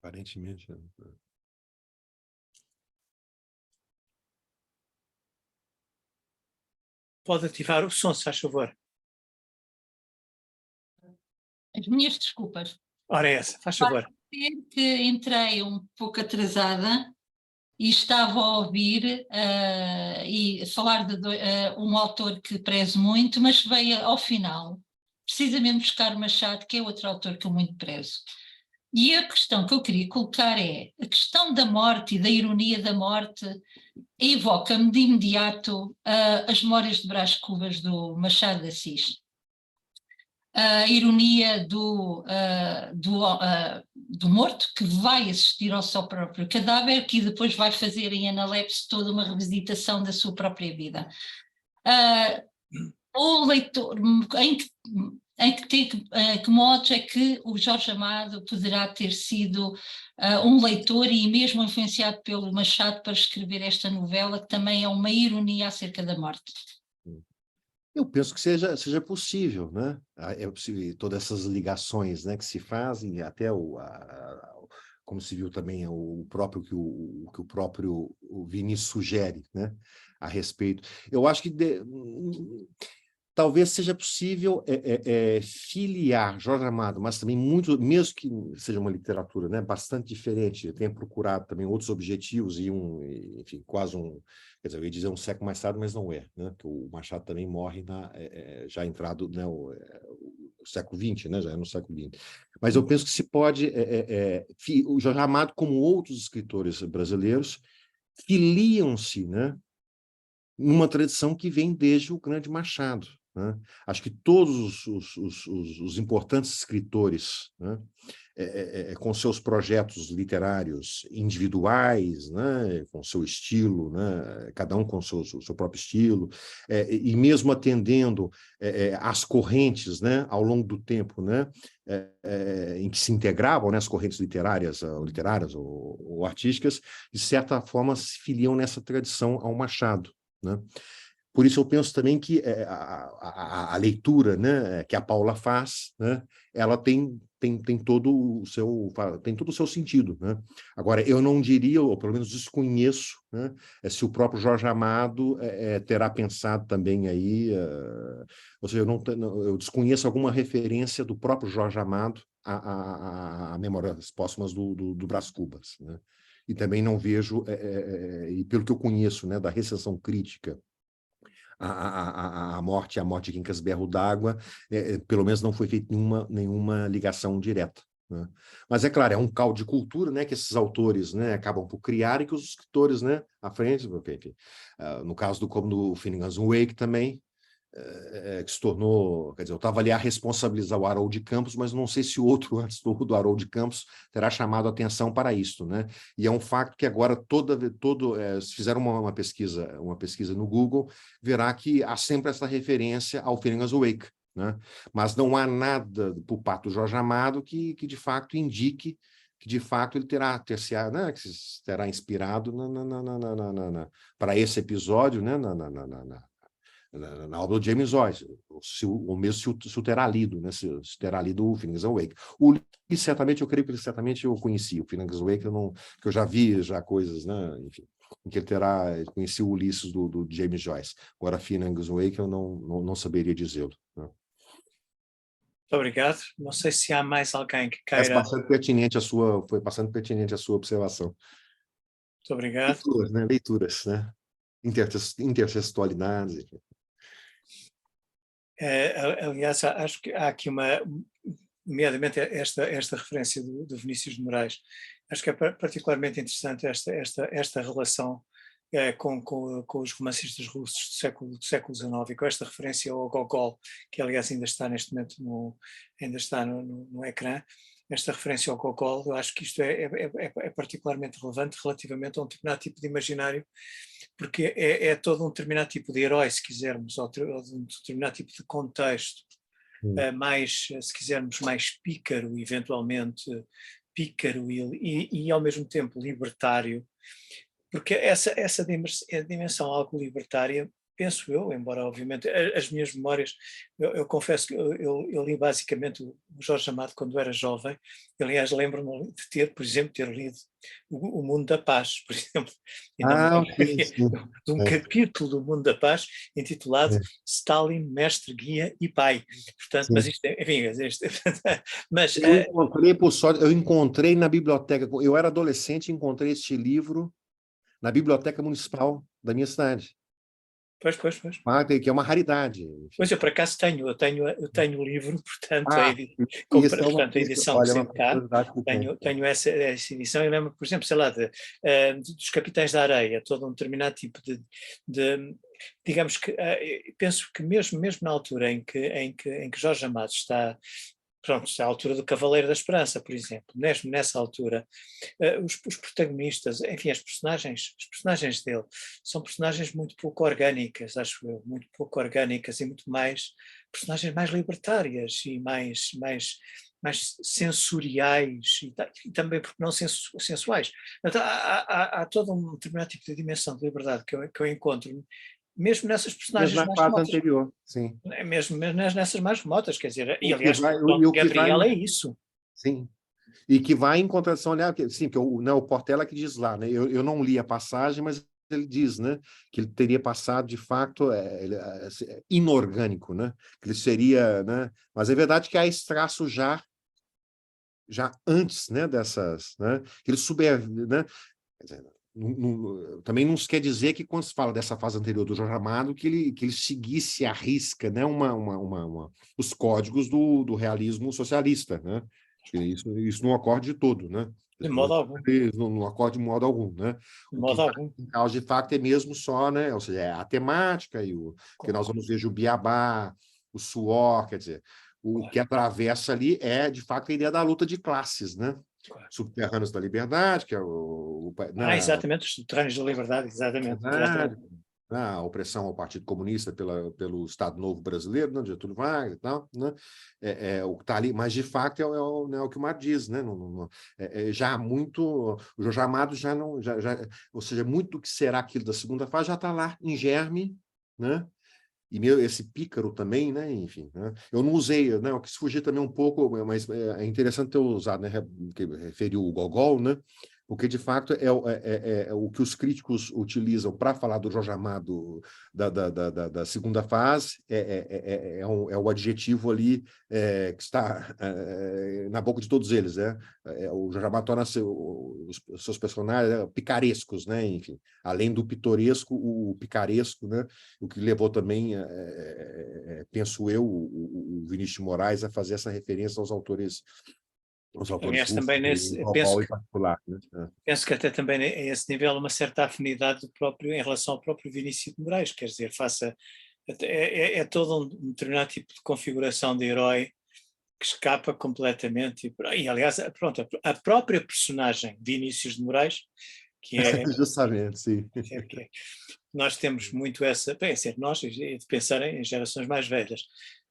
Aparentemente. Pode ativar o som, se faz favor. As minhas desculpas. Ora, é essa, faz favor. Que entrei um pouco atrasada e estava a ouvir e falar de um autor que prezo muito, mas veio ao final, precisamente buscar Machado, que é outro autor que eu muito prezo. E a questão que eu queria colocar é, a questão da morte e da ironia da morte evoca-me de imediato as Memórias de Brás Cubas do Machado de Assis. A ironia do morto que vai assistir ao seu próprio cadáver, que depois vai fazer em analepse toda uma revisitação da sua própria vida. O leitor, que modos é que o Jorge Amado poderá ter sido um leitor e mesmo influenciado pelo Machado para escrever esta novela, que também é uma ironia acerca da morte? Eu penso que seja possível, né? É possível todas essas ligações, né, que se fazem, até como se viu também o próprio que o próprio Vinícius sugere, né, a respeito. Eu acho que talvez seja possível filiar Jorge Amado, mas também muito, mesmo que seja uma literatura, né, bastante diferente, eu tenho procurado também outros objetivos e enfim, quase quer dizer, eu ia dizer um século mais tarde, mas não é, né, que o Machado também morre já entrado, né, o século XX, né, já é no século XX. Mas eu penso que se pode, o Jorge Amado, como outros escritores brasileiros, filiam-se, né, numa tradição que vem desde o grande Machado, né? Acho que todos os importantes escritores, né, com seus projetos literários individuais, né, com seu estilo, né, cada um com seu próprio estilo, e mesmo atendendo às correntes, né, ao longo do tempo, né, em que se integravam, né, as correntes literárias ou artísticas, de certa forma se filiam nessa tradição ao Machado, né? Por isso eu penso também que a leitura, né, que a Paula faz, né, ela tem todo o seu sentido, né? Agora, eu não diria, ou pelo menos desconheço, né, se o próprio Jorge Amado terá pensado também aí, ou seja, eu desconheço alguma referência do próprio Jorge Amado a Memórias Póstumas do Brás Cubas, né? E também não vejo, e pelo que eu conheço, né, da recensão crítica a morte de Quincas Berro d'Água, pelo menos não foi feita nenhuma ligação direta, né? Mas é claro, é um caldo de cultura, né, que esses autores, né, acabam por criar e que os escritores, né, à frente, enfim, no caso como do Finnegan's Wake também, que se tornou, quer dizer, eu estava ali a responsabilizar o Haroldo de Campos, mas não sei se outro antes do Haroldo de Campos terá chamado a atenção para isso, né? E é um fato que agora se fizeram uma pesquisa no Google, verá que há sempre essa referência ao Finnegan's Wake, né? Mas não há nada por parte do Jorge Amado que de fato indique que de fato ele né, que terá inspirado para esse episódio, né, na obra do James Joyce, ou mesmo se o terá lido, né, se terá lido o Finnegan's Wake. O Lee, certamente, eu creio que ele certamente eu conheci, o Finnegan's Wake, que eu já vi já coisas, né, enfim, em que ele conhecia o Ulisses do James Joyce. Agora, Finnegan's Wake eu não saberia dizê-lo, né. Muito obrigado. Não sei se há mais alguém que Foi queira. bastante pertinente a sua observação. Muito obrigado. Leituras, né? Intertextualidades. Aliás, acho que há aqui nomeadamente esta referência do Vinícius de Moraes, acho que é particularmente interessante esta relação com os romancistas russos do século XIX e com esta referência ao Gogol, que aliás ainda está neste momento no ecrã. Esta referência ao Gogol, eu acho que isto é particularmente relevante relativamente a um determinado tipo de imaginário, porque é todo um determinado tipo de herói, se quisermos, ou de um determinado tipo de contexto, mais, se quisermos, mais pícaro, eventualmente pícaro e ao mesmo tempo libertário, porque essa dimensão algo libertária, penso eu, embora obviamente as minhas memórias, eu confesso que eu li basicamente o Jorge Amado quando era jovem. Eu, aliás, lembro-me de por exemplo, ter lido o Mundo da Paz, por exemplo, de um capítulo do Mundo da Paz intitulado Stalin, Mestre, Guia e Pai. Portanto, mas isto, enfim, mas eu encontrei na biblioteca, eu era adolescente e encontrei este livro na biblioteca municipal da minha cidade. Pois. Que é uma raridade. Pois eu por acaso tenho o livro, portanto, a edição que sempre cá, tenho essa edição, e lembro, por exemplo, sei lá, dos Capitães da Areia, todo um determinado tipo de digamos que, penso que mesmo na altura em que Jorge Amado está à altura do Cavaleiro da Esperança, por exemplo, mesmo nessa altura, os protagonistas, enfim, as personagens dele são personagens muito pouco orgânicas, acho eu, muito pouco orgânicas e muito mais, personagens mais libertárias e mais sensoriais e também, porque não sensuais. Então, há todo um determinado tipo de dimensão de liberdade que eu encontro mesmo nessas personagens mais remotas. Anterior, sim. Mesmo nessas mais remotas, quer dizer, e aliás, o Gabriel é isso. Sim, e que vai em contradição, aliás, sim, que o Portela que diz lá, né? Eu não li a passagem, mas ele diz, né, que ele teria passado, de fato, inorgânico, né? Que ele seria, né? Mas é verdade que há esse traço já antes, né, dessas, né? Que ele né? Quer dizer, também não se quer dizer que quando se fala dessa fase anterior do Jorge Amado que ele seguisse à risca, né, os códigos do realismo socialista, né? Isso não ocorre de todo, né? De modo algum. Não ocorre de modo algum, né? De modo algum. Em causa de facto é mesmo só, né? Ou seja, é a temática que nós vamos ver o beabá, o suor, quer dizer, o que atravessa ali é de fato a ideia da luta de classes, né? Subterrâneos da Liberdade, que é exatamente, os subterrâneos da Liberdade, exatamente. A opressão ao Partido Comunista pelo Estado Novo Brasileiro, né, Getúlio Vargas e tal, né? O que está ali, mas de fato é o que o Mar diz, né? Já há muito, o Jorge Amado ou seja, muito do que será aquilo da segunda fase já está lá em germe, né? E esse pícaro também, né? Enfim, né? Eu não usei, né? Eu quis fugir também um pouco, mas é interessante ter usado, né? Que referiu o Gogol, né? Porque, de fato, é o que os críticos utilizam para falar do Jorge Amado da segunda fase, é o adjetivo ali que está na boca de todos eles, né? O Jorge Amado torna os seus personagens picarescos, né? Enfim, além do pitoresco, o picaresco, né? O que levou também, penso eu, o Vinícius de Moraes a fazer essa referência aos autores russos, também penso que até também a esse nível uma certa afinidade em relação ao próprio Vinícius de Moraes, quer dizer, face É todo um determinado tipo de configuração de herói que escapa completamente. E aliás, pronto, a própria personagem de Vinícius de Moraes, que é, Justamente, sim. que nós temos muito essa, bem, ser nós, de pensar em gerações mais velhas,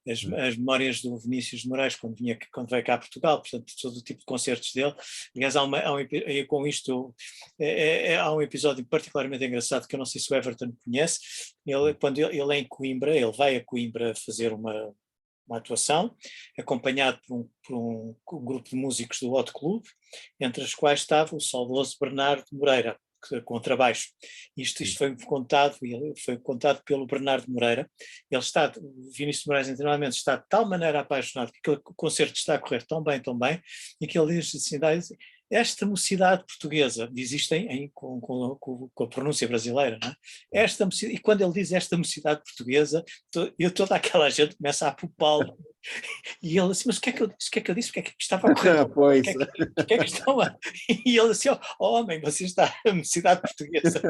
as memórias do Vinícius de Moraes quando veio cá a Portugal, portanto, todo o tipo de concertos dele. Aliás, com isto, há um episódio particularmente engraçado que eu não sei se o Everton conhece. Quando ele é em Coimbra, ele vai a Coimbra fazer uma atuação, acompanhado por um grupo de músicos do Hot Club, entre os quais estava o saudoso Bernardo Moreira, contrabaixo. Isto foi contado pelo Bernardo Moreira. O Vinícius de Moraes internamente está de tal maneira apaixonado que aquele concerto está a correr tão bem, e que ele diz assim, esta mocidade portuguesa, diz isto com a pronúncia brasileira, não é? E quando ele diz esta mocidade portuguesa, toda aquela gente começa a apupá-lo. E ele assim, mas o que é que eu disse? O que é que eu disse? O que é que estava a correr? Pois. O que é que estão a... E ele assim, homem, você está a mocidade portuguesa.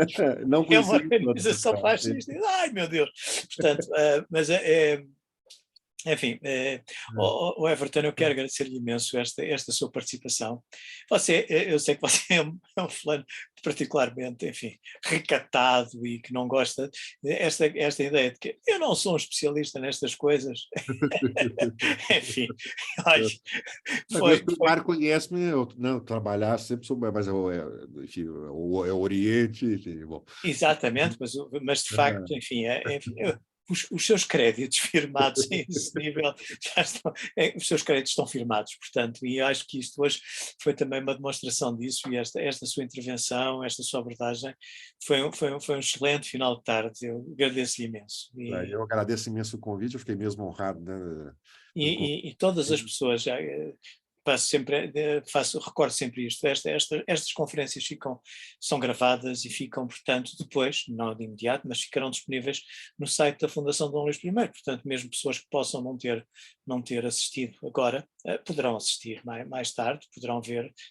Não É uma conheci organização fascista. Ai, meu Deus. Portanto, mas enfim, o Everton, eu quero agradecer-lhe imenso esta sua participação. Eu sei que você é um fulano particularmente, enfim, recatado e que não gosta esta ideia de que eu não sou um especialista nestas coisas. Enfim, olha, O Mário conhece-me, eu não trabalhar sempre sobre, mas enfim, é o Oriente, enfim, bom. Exatamente, mas de facto, enfim, os seus créditos firmados a esse nível, os seus créditos estão firmados, portanto, e acho que isto hoje foi também uma demonstração disso, e esta sua intervenção, esta sua abordagem, foi um excelente final de tarde, eu agradeço-lhe imenso. Eu agradeço imenso o convite, eu fiquei mesmo honrado, né? E todas as pessoas, recordo sempre isto, estas conferências são gravadas e ficam, portanto, depois, não de imediato, mas ficarão disponíveis no site da Fundação Dom Luís I, portanto, mesmo pessoas que possam não ter assistido agora, poderão assistir mais tarde, poderão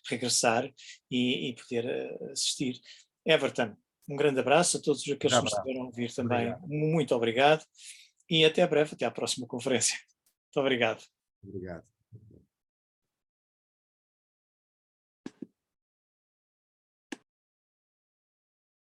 regressar e poder assistir. Everton, um grande abraço a todos aqueles que nos estiveram a ouvir também, muito obrigado, e até breve, até à próxima conferência. Muito obrigado. Obrigado.